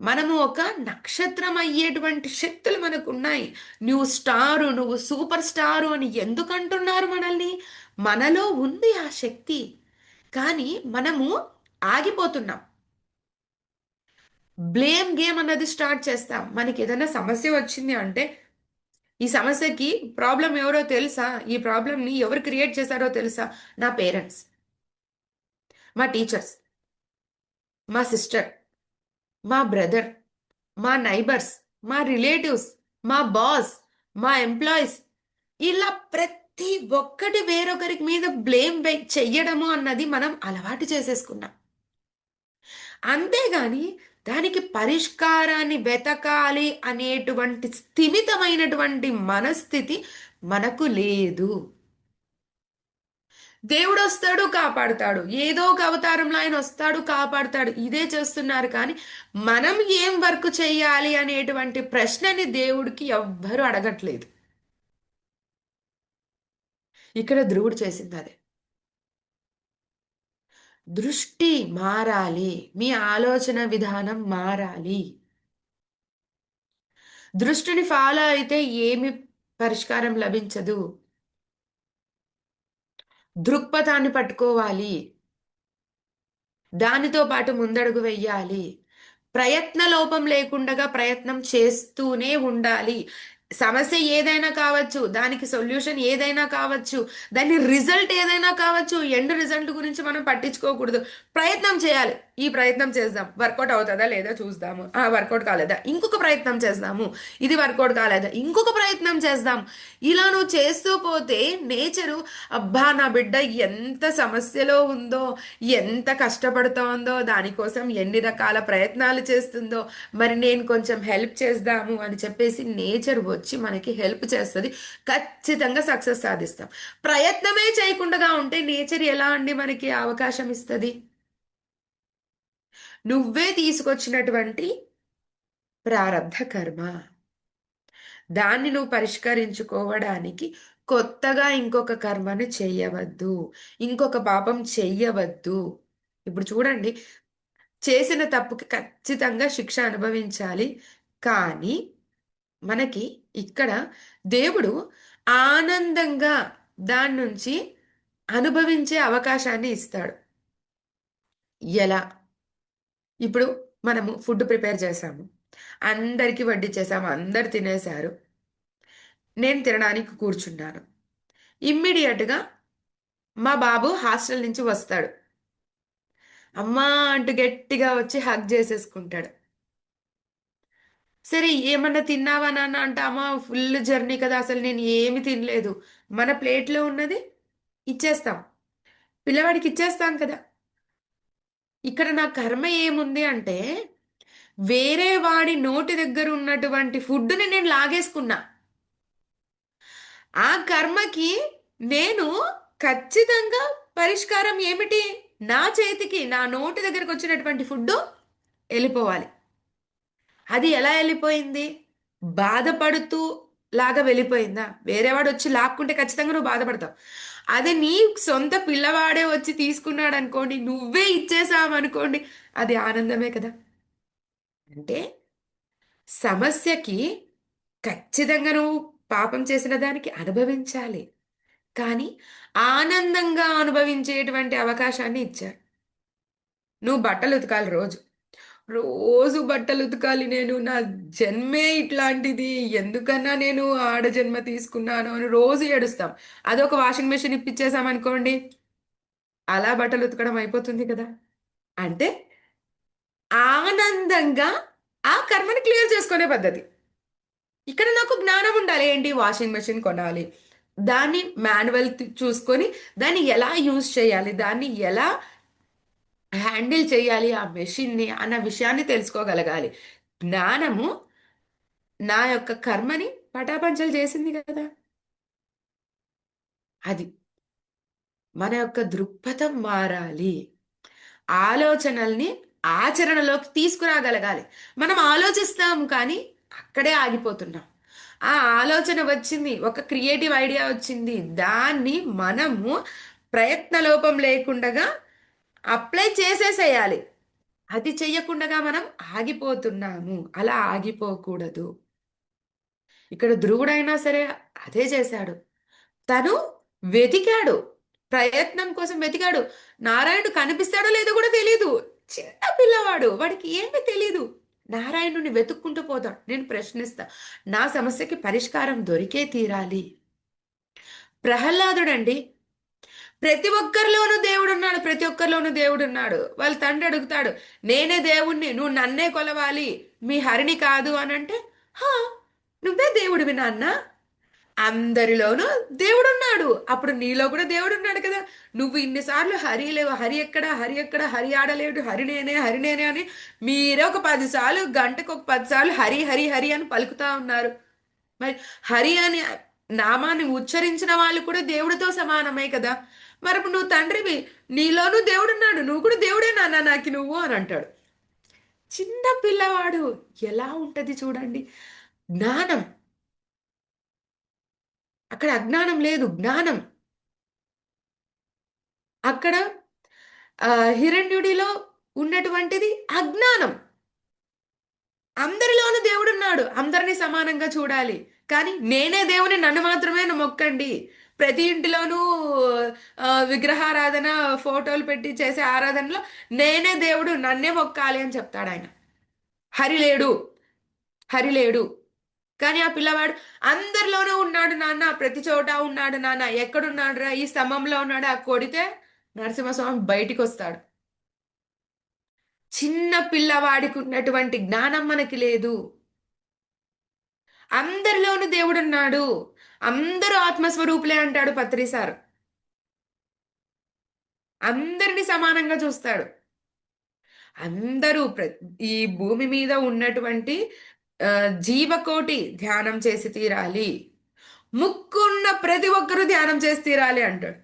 S2: మనము ఒక నక్షత్రం అయ్యేటువంటి శక్తులు మనకు ఉన్నాయి. నువ్వు స్టారు, నువ్వు సూపర్ స్టారు అని ఎందుకు అంటున్నారు మనల్ని? మనలో ఉంది ఆ శక్తి, కానీ మనము ఆగిపోతున్నాం. బ్లేమ్ గేమ్ అన్నది స్టార్ట్ చేస్తాం. మనకి ఏదైనా సమస్య వచ్చింది అంటే, ఈ సమస్యకి ప్రాబ్లం ఎవరో తెలుసా, ఈ ప్రాబ్లంని ఎవరు క్రియేట్ చేశారో తెలుసా? నా పేరెంట్స్, మా టీచర్స్, మా సిస్టర్, మా బ్రదర్, మా నైబర్స్, మా రిలేటివ్స్, మా బాస్, మా ఎంప్లాయీస్, ఇలా ప్రతి ఒక్కటి వేరొకరికి మీద బ్లేమ్ చెయ్యడము అన్నది మనం అలవాటు చేసేసుకున్నాం. అంతేగాని దానికి పరిష్కారాన్ని వెతకాలి అనేటువంటి స్థిమితమైనటువంటి మనస్థితి మనకు లేదు. దేవుడు వస్తాడు, కాపాడుతాడు, ఏదో ఒక అవతారంలో ఆయన వస్తాడు, కాపాడుతాడు, ఇదే చేస్తున్నారు. కానీ మనం ఏం వర్క్ చేయాలి అనేటువంటి ప్రశ్నని దేవుడికి ఎవ్వరూ అడగట్లేదు. ఇక్కడ ధ్రువుడు చేసింది అదే. దృష్టి మారాలి, మీ ఆలోచన విధానం మారాలి. దృష్టిని ఫాలో అయితే ఏమి పరిష్కారం లభించదు. దృక్పథాన్ని పట్టుకోవాలి, దానితో పాటు ముందడుగు వెయ్యాలి. ప్రయత్న లోపం లేకుండా ప్రయత్నం చేస్తూనే ఉండాలి. సమస్య ఏదైనా కావచ్చు, దానికి సొల్యూషన్ ఏదైనా కావచ్చు, దాని రిజల్ట్ ఏదైనా కావచ్చు, ఎండ్ రిజల్ట్ గురించి మనం పట్టించుకోకూడదు. ప్రయత్నం చేయాలి. ఈ ప్రయత్నం చేద్దాం, వర్కౌట్ అవుతుందా లేదా చూద్దాము. వర్కౌట్ కాలేదా, ఇంకొక ప్రయత్నం చేద్దాము. ఇది వర్కౌట్ కాలేదా, ఇంకొక ప్రయత్నం చేద్దాం. ఇలా నువ్వు చేస్తూ పోతే నేచరు, అబ్బా నా బిడ్డ ఎంత సమస్యలో ఉందో, ఎంత కష్టపడుతోందో, దానికోసం ఎన్ని రకాల ప్రయత్నాలు చేస్తుందో, మరి నేను కొంచెం హెల్ప్ చేద్దాము అని చెప్పేసి నేచర్ వచ్చి మనకి హెల్ప్ చేస్తుంది. ఖచ్చితంగా సక్సెస్ సాధిస్తాం. ప్రయత్నమే చేయకుండా ఉంటే నేచర్ ఎలా అండి మనకి అవకాశం ఇస్తుంది? నువ్వే తీసుకొచ్చినటువంటి ప్రారబ్ధ కర్మ, దాన్ని నువ్వు పరిష్కరించుకోవడానికి కొత్తగా ఇంకొక కర్మను చెయ్యవద్దు, ఇంకొక పాపం చెయ్యవద్దు. ఇప్పుడు చూడండి, చేసిన తప్పుకి ఖచ్చితంగా శిక్ష అనుభవించాలి. కానీ మనకి ఇక్కడ దేవుడు ఆనందంగా దాని నుంచి అనుభవించే అవకాశాన్ని ఇస్తాడు. ఎలా? ఇప్పుడు మనము ఫుడ్ ప్రిపేర్ చేసాము, అందరికీ వడ్డించేసాము, అందరు తినేశారు. నేను తినడానికి కూర్చున్నాను. ఇమ్మీడియట్గా మా బాబు హాస్టల్ నుంచి వస్తాడు. అమ్మా అంటూ గట్టిగా వచ్చి హగ్ చేసేసుకుంటాడు. సరే ఏమన్నా తిన్నావా నాన్న అంటే, అమ్మ ఫుల్ జర్నీ కదా, అసలు నేను ఏమి తినలేదు. మన ప్లేట్లో ఉన్నది ఇచ్చేస్తాం, పిల్లవాడికి ఇచ్చేస్తాం కదా. ఇక్కడ నా కర్మ ఏముంది అంటే, వేరే వాడి నోటి దగ్గర ఉన్నటువంటి ఫుడ్ని నేను లాగేసుకున్నా. ఆ కర్మకి నేను ఖచ్చితంగా పరిష్కారం ఏమిటి? నా చేతికి, నా నోటి దగ్గరకు వచ్చినటువంటి ఫుడ్ వెళ్ళిపోవాలి. అది ఎలా వెళ్ళిపోయింది? బాధపడుతూ లాగా వెళ్ళిపోయిందా? వేరేవాడు వచ్చి లాక్కుంటే ఖచ్చితంగా నువ్వు బాధపడతావు. అదే నీ సొంత పిల్లవాడే వచ్చి తీసుకున్నాడు అనుకోండి, నువ్వే ఇచ్చేసావనుకోండి, అది ఆనందమే కదా. అంటే సమస్యకి ఖచ్చితంగా నువ్వు పాపం చేసిన దానికి అనుభవించాలి, కానీ ఆనందంగా అనుభవించేటువంటి అవకాశాన్ని ఇచ్చారు. నువ్వు బట్టలు ఉతకాలి, రోజు రోజు బట్టలు ఉతకాలి, నేను నా జన్మే ఇట్లాంటిది, ఎందుకన్నా నేను ఆడ జన్మ తీసుకున్నాను అని రోజు ఏడుస్తాం. అదొక వాషింగ్ మెషిన్ ఇప్పించేసామనుకోండి, అలా బట్టలు ఉతకడం అయిపోతుంది కదా. అంటే ఆనందంగా ఆ కర్మని క్లియర్ చేసుకునే పద్ధతి. ఇక్కడ నాకు జ్ఞానం ఉండాలి. ఏంటి? వాషింగ్ మెషిన్ కొనాలి, దాన్ని మాన్యువల్ చూసుకొని దాన్ని ఎలా యూజ్ చేయాలి, దాన్ని ఎలా హ్యాండిల్ చేయాలి ఆ మెషిన్ని అన్న విషయాన్ని తెలుసుకోగలగాలి. జ్ఞానము నా యొక్క కర్మని పటాపంచలు చేసింది కదా. అది మన యొక్క దృక్పథం మారాలి. ఆలోచనల్ని ఆచరణలోకి తీసుకురాగలగాలి. మనం ఆలోచిస్తాం కానీ అక్కడే ఆగిపోతున్నాం. ఆ ఆలోచన వచ్చింది, ఒక క్రియేటివ్ ఐడియా వచ్చింది, దాన్ని మనము ప్రయత్న లోపం లేకుండా అప్లై చేసేసేయాలి. అది చెయ్యకుండా మనం ఆగిపోతున్నాము. అలా ఆగిపోకూడదు. ఇక్కడ ధ్రువుడైనా సరే అదే చేశాడు. తను వెతికాడు, ప్రయత్నం కోసం వెతికాడు. నారాయణుడు కనిపిస్తాడో లేదో కూడా తెలీదు. చిన్న పిల్లవాడు, వాడికి ఏమీ తెలీదు. నారాయణుని వెతుక్కుంటూ పోతాడు. నేను ప్రశ్నిస్తా, నా సమస్యకి పరిష్కారం దొరికే తీరాలి. ప్రహ్లాదుడండి, ప్రతి ఒక్కరిలోనూ దేవుడున్నాడు, ప్రతి ఒక్కరిలోనూ దేవుడున్నాడు. వాళ్ళ తండ్రి అడుగుతాడు, నేనే దేవుణ్ణి, నువ్వు నన్నే కొలవాలి, మీ హరిని కాదు అని అంటే, హా నువ్వే దేవుడివి నాన్న, అందరిలోనూ దేవుడున్నాడు, అప్పుడు నీలో కూడా దేవుడున్నాడు కదా. నువ్వు ఇన్నిసార్లు హరి లేవు, హరి ఎక్కడ, హరి ఎక్కడ, హరి ఆడలేడు, హరినేనే హరినేనే అని మీరే ఒక 10 సార్లు, గంటకు ఒక 10 సార్లు హరి హరి హరి అని పలుకుతా ఉన్నారు. మరి హరి అని నామాన్ని ఉచ్చరించిన వాళ్ళు కూడా దేవుడితో సమానమే కదా. మరి ఇప్పుడు నువ్వు తండ్రివి, నీలోనూ దేవుడున్నాడు, నువ్వు కూడా దేవుడే నాన్న నాకు నువ్వు అని అంటాడు. చిన్న పిల్లవాడు, ఎలా ఉంటది చూడండి జ్ఞానం. అక్కడ అజ్ఞానం లేదు, జ్ఞానం. అక్కడ హిరణ్యుడిలో ఉన్నటువంటిది అజ్ఞానం. అందరిలోనూ దేవుడున్నాడు, అందరినీ సమానంగా చూడాలి. కానీ నేనే దేవుని, నన్ను మాత్రమే మొక్కండి. ప్రతి ఇంటిలోనూ విగ్రహారాధన, ఫోటోలు పెట్టి చేసే ఆరాధనలో నేనే దేవుడు, నన్నే మొక్కాలి అని చెప్తాడు ఆయన. హరి లేడు, హరి లేడు. కానీ ఆ పిల్లవాడు అందరిలోనూ ఉన్నాడు నాన్న, ప్రతి చోట ఉన్నాడు నాన్న, ఎక్కడున్నాడు రా, ఈ స్తంభంలో ఉన్నాడు, ఆ కొడితే నరసింహస్వామి బయటికి వస్తాడు. చిన్న పిల్లవాడికి ఉన్నటువంటి జ్ఞానం మనకి లేదు. అందరిలోనూ దేవుడున్నాడు, అందరూ ఆత్మస్వరూపులే అంటాడు పత్రి సార్. అందరిని సమానంగా చూస్తాడు. అందరూ ఈ భూమి మీద ఉన్నటువంటి జీవకోటి ధ్యానం చేసి తీరాలి. ముక్కున్న ప్రతి ఒక్కరూ ధ్యానం చేసి తీరాలి అంటాడు.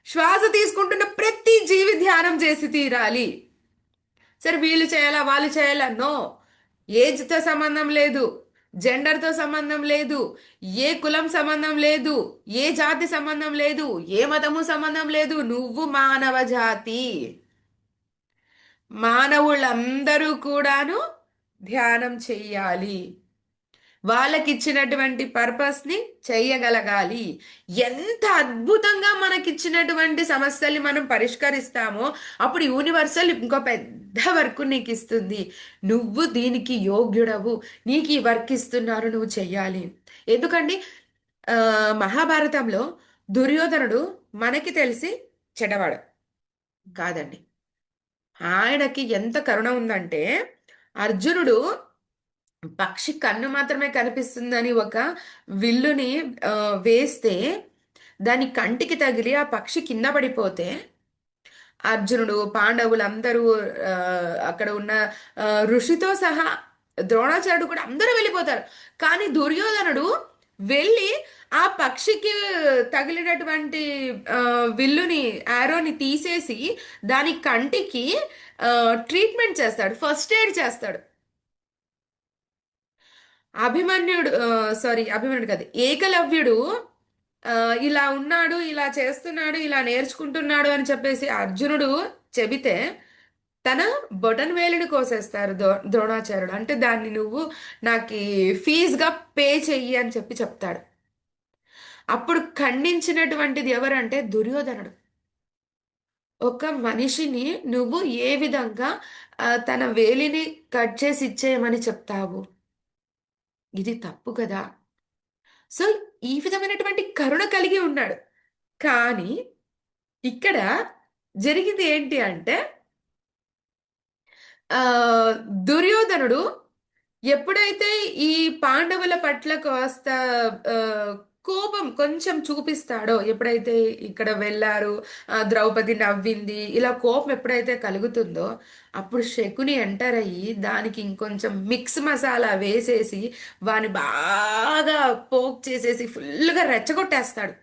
S2: శ్వాస తీసుకుంటున్న ప్రతి జీవి ధ్యానం చేసి తీరాలి. సరే వీళ్ళు చేయాలా, వాళ్ళు చేయాలా? నో. ఏజ్తో సంబంధం లేదు, జెండర్తో సంబంధం లేదు, ఏ కులం సంబంధం లేదు, ఏ జాతి సంబంధం లేదు, ఏ మతము సంబంధం లేదు. నువ్వు మానవ జాతి, మానవులందరూ కూడాను ధ్యానం చెయ్యాలి. వాళ్ళకిచ్చినటువంటి పర్పస్ని చెయ్యగలగాలి. ఎంత అద్భుతంగా మనకిచ్చినటువంటి సమస్యల్ని మనం పరిష్కరిస్తామో అప్పుడు యూనివర్సల్ ఇంకో పెద్ద వర్క్ నీకు ఇస్తుంది. నువ్వు దీనికి యోగ్యుడవు, నీకు ఈ వర్క్ ఇస్తున్నారు, నువ్వు చెయ్యాలి. ఎందుకండి మహాభారతంలో దుర్యోధనుడు మనకి తెలిసి చెడ్డవాడు కాదండి. ఆయనకి ఎంత కరుణ ఉందంటే, అర్జునుడు పక్షి కన్ను మాత్రమే కనిపిస్తుందని ఒక విల్లుని వేస్తే దాని కంటికి తగిలి ఆ పక్షి కింద పడిపోతే అర్జునుడు, పాండవులందరూ, అక్కడ ఉన్న ఋషితో సహా ద్రోణాచార్యుడు కూడా అందరూ వెళ్ళిపోతారు. కానీ దుర్యోధనుడు వెళ్ళి ఆ పక్షికి తగిలినటువంటి విల్లుని, ఆరోని తీసేసి దాని కంటికి ట్రీట్మెంట్ చేస్తాడు, ఫస్ట్ ఎయిడ్ చేస్తాడు. అభిమన్యుడు కాదు, ఏకలవ్యుడు ఇలా ఉన్నాడు, ఇలా చేస్తున్నాడు, ఇలా నేర్చుకుంటున్నాడు అని చెప్పేసి అర్జునుడు చెబితే తన బొటన్ వేలిని కోసేస్తారు ద్రోణాచార్యుడు. అంటే దాన్ని నువ్వు నాకు ఫీజుగా పే చెయ్యి అని చెప్పి చెప్తాడు. అప్పుడు ఖండించినటువంటిది ఎవరంటే దుర్యోధనుడు. ఒక మనిషిని నువ్వు ఏ విధంగా తన వేలిని కట్ చేసి ఇచ్చేయమని చెప్తావు? ఇది తప్పు కదా. సో ఈ విధమైనటువంటి కరుణ కలిగి ఉన్నాడు. కానీ ఇక్కడ జరిగింది ఏంటి అంటే, ఆ దుర్యోధనుడు ఎప్పుడైతే ఈ పాండవుల పట్ల కాస్త ఆ, కోపం కొంచెం చూపిస్తాడో, ఎప్పుడైతే ఇక్కడ వెళ్ళారు, ద్రౌపది నవ్వింది, ఇలా కోపం ఎప్పుడైతే కలుగుతుందో అప్పుడు శకుని ఎంటర్ అయ్యి దానికి ఇంకొంచెం మిక్స్ మసాలా వేసేసి వాని బాగా పోక్ చేసేసి ఫుల్గా రెచ్చగొట్టేస్తాడు.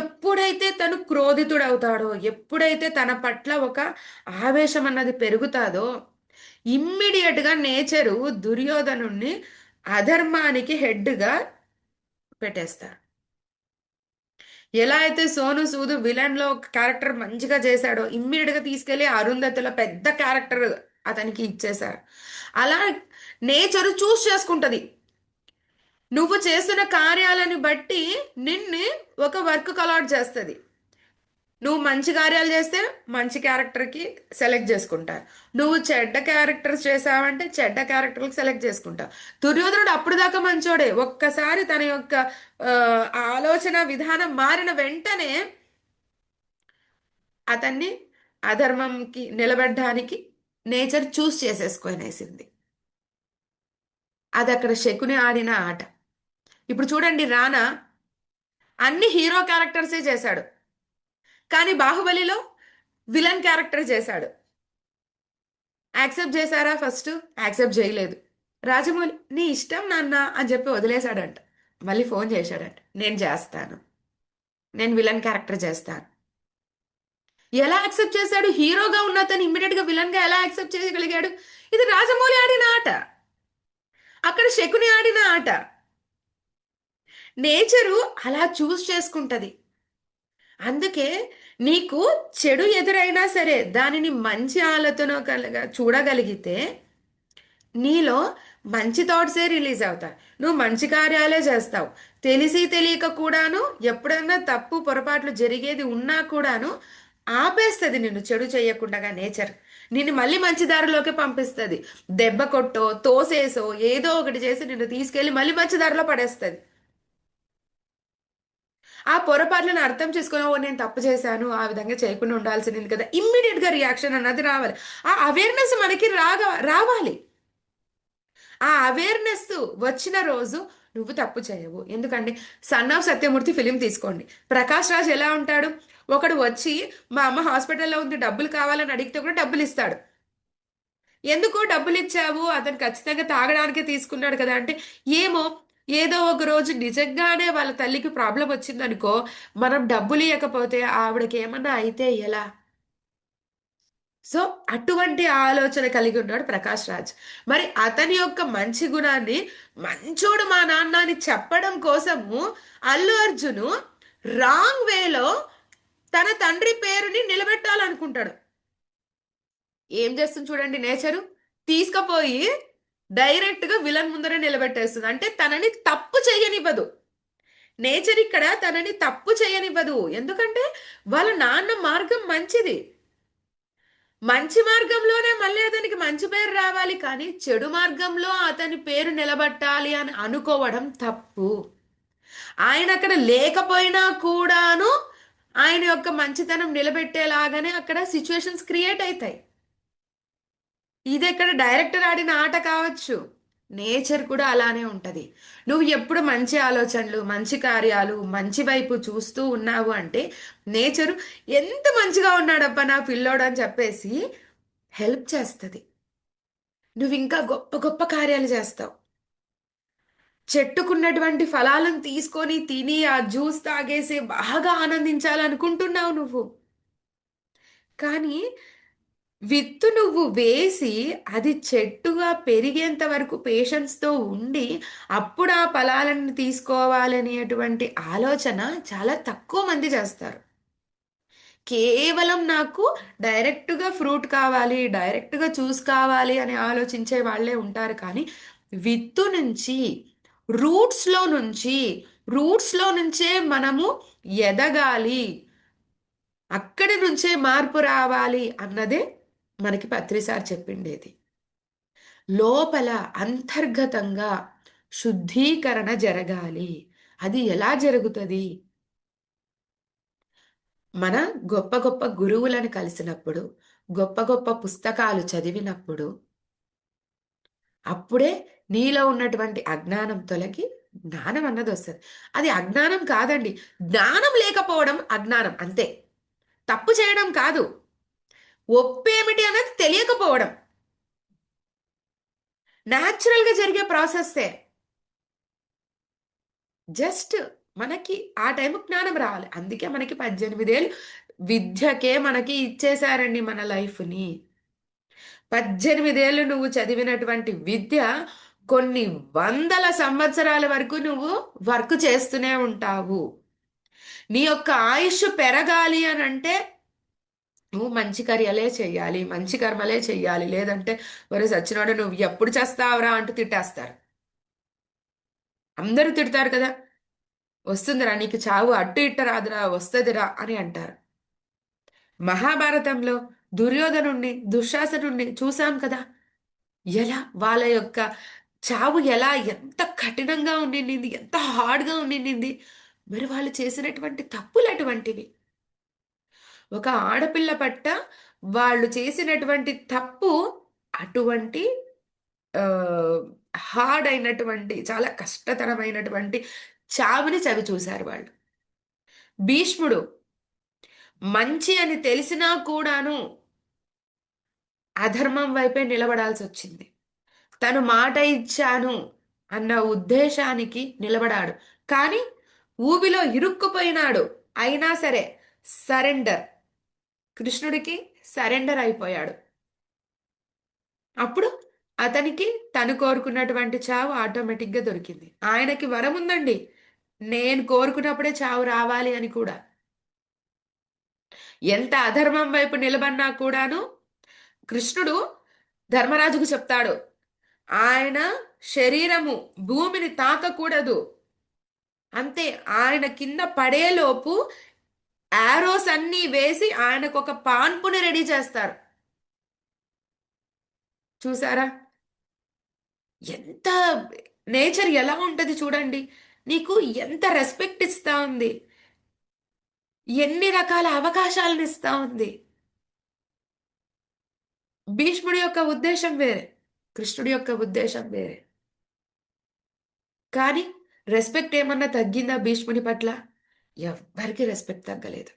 S2: ఎప్పుడైతే తను క్రోధితుడవుతాడో, ఎప్పుడైతే తన పట్ల ఒక ఆవేశం అన్నది పెరుగుతాదో ఇమ్మీడియట్గా నేచరు దుర్యోధనుణ్ణి అధర్మానికి హెడ్గా పెట్టేస్తారు. ఎలా అయితే సోను సూద్ విలన్ లో క్యారెక్టర్ మంచిగా చేశాడో ఇమ్మీడియట్ గా తీసుకెళ్లి అరుంధతిలో పెద్ద క్యారెక్టర్ అతనికి ఇచ్చేశారు. అలా నేచర్ చూస్ చేసుకుంటది. నువ్వు చేస్తున్న కార్యాలను బట్టి నిన్ను ఒక వర్క్ అలాట్ చేస్తుంది. నువ్వు మంచి కార్యాలు చేస్తే మంచి క్యారెక్టర్కి సెలెక్ట్ చేసుకుంటారు. నువ్వు చెడ్డ క్యారెక్టర్స్ చేసావంటే చెడ్డ క్యారెక్టర్కి సెలెక్ట్ చేసుకుంటావు. దుర్యోధనుడు అప్పుడు దాకా మంచోడే, ఒక్కసారి తన యొక్క ఆలోచన విధానం మారిన వెంటనే అతన్ని అధర్మంకి నిలబడడానికి నేచర్ చూస్ చేసేసుకొనేసింది. అది అక్కడ శకుని ఆడిన ఆట. ఇప్పుడు చూడండి, రానా అన్ని హీరో క్యారెక్టర్సే చేశాడు, కానీ బాహుబలిలో విలన్ క్యారెక్టర్ చేశాడు. యాక్సెప్ట్ చేశారా? ఫస్ట్ యాక్సెప్ట్ చేయలేదు. రాజమౌళి నీ ఇష్టం నాన్న అని చెప్పి వదిలేశాడంట. మళ్ళీ ఫోన్ చేశాడంట, నేను చేస్తాను, నేను విలన్ క్యారెక్టర్ చేస్తాను. ఎలా యాక్సెప్ట్ చేశాడు? హీరోగా ఉన్న అతను ఇమ్మీడియట్ గా విలన్ గా ఎలా యాక్సెప్ట్ చేయగలిగాడు? ఇది రాజమౌళి ఆడిన ఆట, అక్కడ శకుని ఆడిన ఆట. నేచరు అలా చూస్ చేసుకుంటది. అందుకే నీకు చెడు ఎదురైనా సరే దానిని మంచి ఆలోచన చూడగలిగితే నీలో మంచి థాట్సే రిలీజ్ అవుతాయి. నువ్వు మంచి కార్యాలే చేస్తావు. తెలిసి తెలియక కూడాను ఎప్పుడన్నా తప్పు పొరపాట్లు జరిగేది ఉన్నా కూడాను ఆపేస్తుంది నిన్ను చెడు చేయకుండా నేచర్. నిన్ను మళ్ళీ మంచి దారిలోకి పంపిస్తుంది. దెబ్బ కొట్టో తోసేసో ఏదో ఒకటి చేసి నిన్ను తీసుకెళ్ళి మళ్ళీ మంచి దారిలో పడేస్తుంది. ఆ పొరపాట్లను అర్థం చేసుకుని ఓ నేను తప్పు చేశాను ఆ విధంగా చేయకుండా ఉండాల్సింది కదా, ఇమ్మీడియట్ గా రియాక్షన్ అన్నది రావాలి. ఆ అవేర్నెస్ మనకి రావాలి. ఆ అవేర్నెస్ వచ్చిన రోజు నువ్వు తప్పు చేయవు. ఎందుకంటే సన్ ఆఫ్ సత్యమూర్తి ఫిలిం తీసుకోండి. ప్రకాష్ రాజ్ ఎలా ఉంటాడు? ఒకడు వచ్చి మా అమ్మ హాస్పిటల్లో ఉంది డబ్బులు కావాలని అడిగితే కూడా డబ్బులు ఇస్తాడు. ఎందుకు డబ్బులు ఇచ్చావు? అతను ఖచ్చితంగా తాగడానికే తీసుకున్నాడు కదా అంటే, ఏమో ఏదో ఒక రోజు నిజంగానే వాళ్ళ తల్లికి ప్రాబ్లం వచ్చిందనుకో, మనం డబ్బులు ఇవ్వకపోతే ఆవిడకి ఏమన్నా అయితే ఎలా? సో అటువంటి ఆలోచన కలిగి ఉన్నాడు ప్రకాష్ రాజ్. మరి అతని యొక్క మంచి గుణాన్ని మంచోడు మా నాన్న అని చెప్పడం కోసము అల్లు అర్జును రాంగ్ వేలో తన తండ్రి పేరుని నిలబెట్టాలనుకుంటాడు. ఏం చేస్తుంది చూడండి నేచరు, తీసుకుపోయి డైరెక్ట్ గా విలన్ ముందర నిలబెట్టేస్తుంది. అంటే తనని తప్పు చేయనివ్వదు. నేచర్ ఇక్కడ తనని తప్పు చేయనివ్వదు. ఎందుకంటే వాళ్ళ నాన్న మార్గం మంచిది. మంచి మార్గంలోనే మళ్ళీ అతనికి మంచి పేరు రావాలి, కానీ చెడు మార్గంలో అతని పేరు నిలబట్టాలి అని అనుకోవడం తప్పు. ఆయన అక్కడ లేకపోయినా కూడాను ఆయన యొక్క మంచితనం నిలబెట్టేలాగానే అక్కడ సిచ్యువేషన్స్ క్రియేట్ అవుతాయి. ఇది ఇక్కడ డైరెక్టర్ ఆడిన ఆట కావచ్చు. నేచర్ కూడా అలానే ఉంటది. నువ్వు ఎప్పుడు మంచి ఆలోచనలు మంచి కార్యాలు మంచి వైపు చూస్తూ ఉన్నావు అంటే నేచరు ఎంత మంచిగా ఉన్నాడబ్బా నా పిల్లోడు అని చెప్పేసి హెల్ప్ చేస్తుంది. నువ్వు ఇంకా గొప్ప గొప్ప కార్యాలు చేస్తావు. చెట్టుకున్నటువంటి ఫలాలను తీసుకొని తిని ఆ జ్యూస్ తాగేసి బాగా ఆనందించాలనుకుంటున్నావు నువ్వు. కానీ విత్తు నువ్వు వేసి అది చెట్టుగా పెరిగేంత వరకు పేషెన్స్తో ఉండి అప్పుడు ఆ ఫలాలను తీసుకోవాలనేటువంటి ఆలోచన చాలా తక్కువ మంది చేస్తారు. కేవలం నాకు డైరెక్ట్గా ఫ్రూట్ కావాలి, డైరెక్ట్గా జ్యూస్ కావాలి అని ఆలోచించే వాళ్ళే ఉంటారు. కానీ విత్తు నుంచి రూట్స్లో నుంచి రూట్స్లో నుంచే మనము ఎదగాలి, అక్కడి నుంచే మార్పు రావాలి అన్నదే మనకి పత్రిసార్ చెప్పిండేది. లోపల అంతర్గతంగా శుద్ధీకరణ జరగాలి. అది ఎలా జరుగుతుంది? మన గొప్ప గొప్ప గురువులను కలిసినప్పుడు, గొప్ప గొప్ప పుస్తకాలు చదివినప్పుడు, అప్పుడే నీలో ఉన్నటువంటి అజ్ఞానం తొలగి జ్ఞానం అన్నది వస్తుంది. అది అజ్ఞానం కాదండి. జ్ఞానం లేకపోవడం అజ్ఞానం అంతే. తప్పు చేయడం కాదు. ఒప్పేమిటి అనేది తెలియకపోవడం న్యాచురల్గా జరిగే ప్రాసెస్సే. జస్ట్ మనకి ఆ టైం జ్ఞానం రావాలి. అందుకే మనకి 18 ఏళ్ళు విద్యకే మనకి ఇచ్చేశారండి మన లైఫ్ని. 18 ఏళ్ళు నువ్వు చదివినటువంటి విద్య కొన్ని వందల సంవత్సరాల వరకు నువ్వు వర్క్ చేస్తూనే ఉంటావు. నీ యొక్క ఆయుష్ పెరగాలి అని అంటే నువ్వు మంచి కార్యాలే చెయ్యాలి, మంచి కర్మలే చెయ్యాలి. లేదంటే ఒరే సచ్చినోడు నువ్వు ఎప్పుడు చేస్తావురా అంటూ తిట్టేస్తారు. అందరూ తిడతారు కదా, వస్తుందిరా నీకు చావు అడ్డు ఇట్ట రాదురా వస్తుందిరా అని అంటారు. మహాభారతంలో దుర్యోధనుణ్ణి దుశ్శాసనుణ్ణి చూసాం కదా, ఎలా వాళ్ళ యొక్క చావు ఎలా ఎంత కఠినంగా ఉండింది, ఎంత హార్డ్గా ఉండింది. మరి వాళ్ళు చేసినటువంటి తప్పులు అటువంటివి. ఒక ఆడపిల్ల పట్ల వాళ్ళు చేసినటువంటి తప్పు అటువంటి హార్డ్ అయినటువంటి చాలా కష్టతరమైనటువంటి చావుని చవి చూశారు వాళ్ళు. భీష్ముడు మంచి అని తెలిసినా కూడాను అధర్మం వైపే నిలబడాల్సి వచ్చింది. తను మాట ఇచ్చాను అన్న ఉద్దేశానికి నిలబడాడు. కానీ ఊబిలో ఇరుక్కుపోయినాడు. అయినా సరే సరెండర్, కృష్ణుడికి సరెండర్ అయిపోయాడు. అప్పుడు అతనికి తను కోరుకున్నటువంటి చావు ఆటోమేటిక్గా దొరికింది. ఆయనకి వరం ఉందండి, నేను కోరుకున్నప్పుడే చావు రావాలి అని కూడా. ఎంత అధర్మం వైపు నిలబడినా కూడాను కృష్ణుడు ధర్మరాజుకు చెప్తాడు, ఆయన శరీరము భూమిని తాకకూడదు. అంతే, ఆయన కింద పడేలోపు ఆరోస్ అన్నీ వేసి ఆయనకు ఒక పాన్పుని రెడీ చేస్తారు. చూసారా ఎంత నేచర్ ఎలా ఉంటది చూడండి. నీకు ఎంత రెస్పెక్ట్ ఇస్తా ఉంది, ఎన్ని రకాల అవకాశాలను ఇస్తా ఉంది. భీష్ముడి యొక్క ఉద్దేశం వేరే, కృష్ణుడి యొక్క ఉద్దేశం వేరే. కానీ రెస్పెక్ట్ ఏమన్నా తగ్గిందా భీష్ముడి పట్ల? ఎవ్వరికి రెస్పెక్ట్ తగ్గలేదు.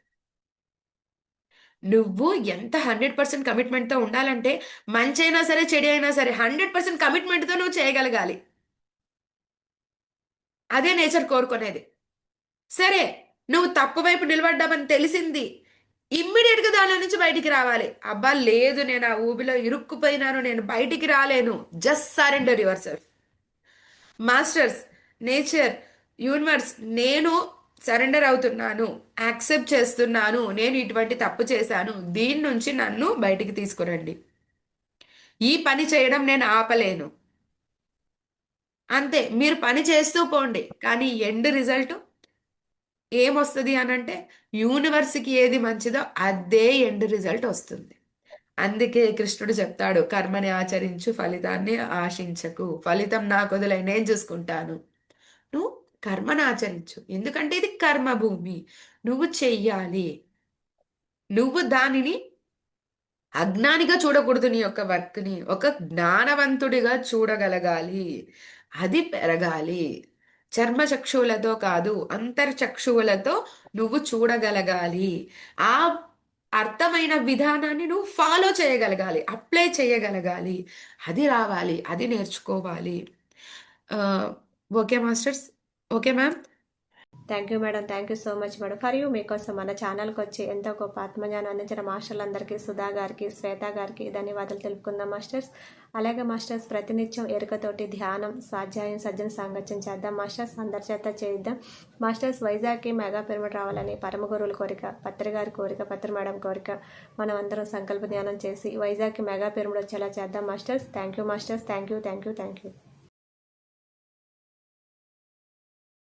S2: నువ్వు ఎంత 100% కమిట్మెంట్తో ఉండాలంటే మంచి అయినా సరే చెడు అయినా సరే 100% కమిట్మెంట్తో నువ్వు చేయగలగాలి. అదే నేచర్ కోరుకునేది. సరే, నువ్వు తప్పు వైపు నిలబడ్డామని తెలిసింది, ఇమ్మీడియట్గా దానిలో నుంచి బయటికి రావాలి. అబ్బా లేదు, నేను ఆ ఊబిలో ఇరుక్కుపోయినాను, నేను బయటికి రాలేను. Just surrender your self. Masters, nature, universe, నేను సరెండర్ అవుతున్నాను, యాక్సెప్ట్ చేస్తున్నాను, నేను ఇటువంటి తప్పు చేశాను, దీని నుంచి నన్ను బయటికి తీసుకురండి. ఈ పని చేయడం నేను ఆపలేను. అంతే, మీరు పని చేస్తూ పోండి, కానీ ఎండ్ రిజల్ట్ ఏమొస్తుంది అనంటే యూనివర్స్కి ఏది మంచిదో అదే ఎండ్ రిజల్ట్ వస్తుంది. అందుకే కృష్ణుడు చెప్తాడు, కర్మని ఆచరించు, ఫలితాన్ని ఆశించకు, ఫలితం నాకు వదిలే, నేను చూసుకుంటాను. నువ్వు కర్మను ఆచరించు, ఎందుకంటే ఇది కర్మభూమి, నువ్వు చెయ్యాలి. నువ్వు దానిని అజ్ఞానిగా చూడకూడదు, నీ యొక్క వర్క్ని ఒక జ్ఞానవంతుడిగా చూడగలగాలి. అది పెరగాలి. చర్మచక్షువులతో కాదు, అంతర్చక్షువులతో నువ్వు చూడగలగాలి. ఆ అర్థమైన విధానాన్ని నువ్వు ఫాలో చేయగలగాలి, అప్లై చేయగలగాలి. అది రావాలి, అది నేర్చుకోవాలి. ఆ, okay masters, okay ma'am.
S1: Thank you madam, thank you so much madam. For you మీకోసం మన ఛానల్కి వచ్చి ఎంతో గొప్ప ఆత్మజ్ఞానం అందించిన మాస్టర్లందరికీ, సుధా గారికి, శ్వేత గారికి ధన్యవాదాలు తెలుపుకుందాం మాస్టర్స్. అలాగే మాస్టర్స్, ప్రతినిత్యం ఎరుకతోటి ధ్యానం, స్వాధ్యాయం, సజ్జన సాంగత్యం చేద్దాం మాస్టర్స్, అందరి చేత చేద్దాం మాస్టర్స్. వైజాగ్కి మెగా పిరమిడ్ రావాలని పరమ గురువుల కోరిక, పత్రి గారి కోరిక, పత్రి మేడం కోరిక, మనం అందరం సంకల్ప ధ్యానం చేసి వైజాగ్కి మెగా పిరమిడ్ వచ్చేలా చేద్దాం masters. Thank you masters, thank you, thank you, thank you.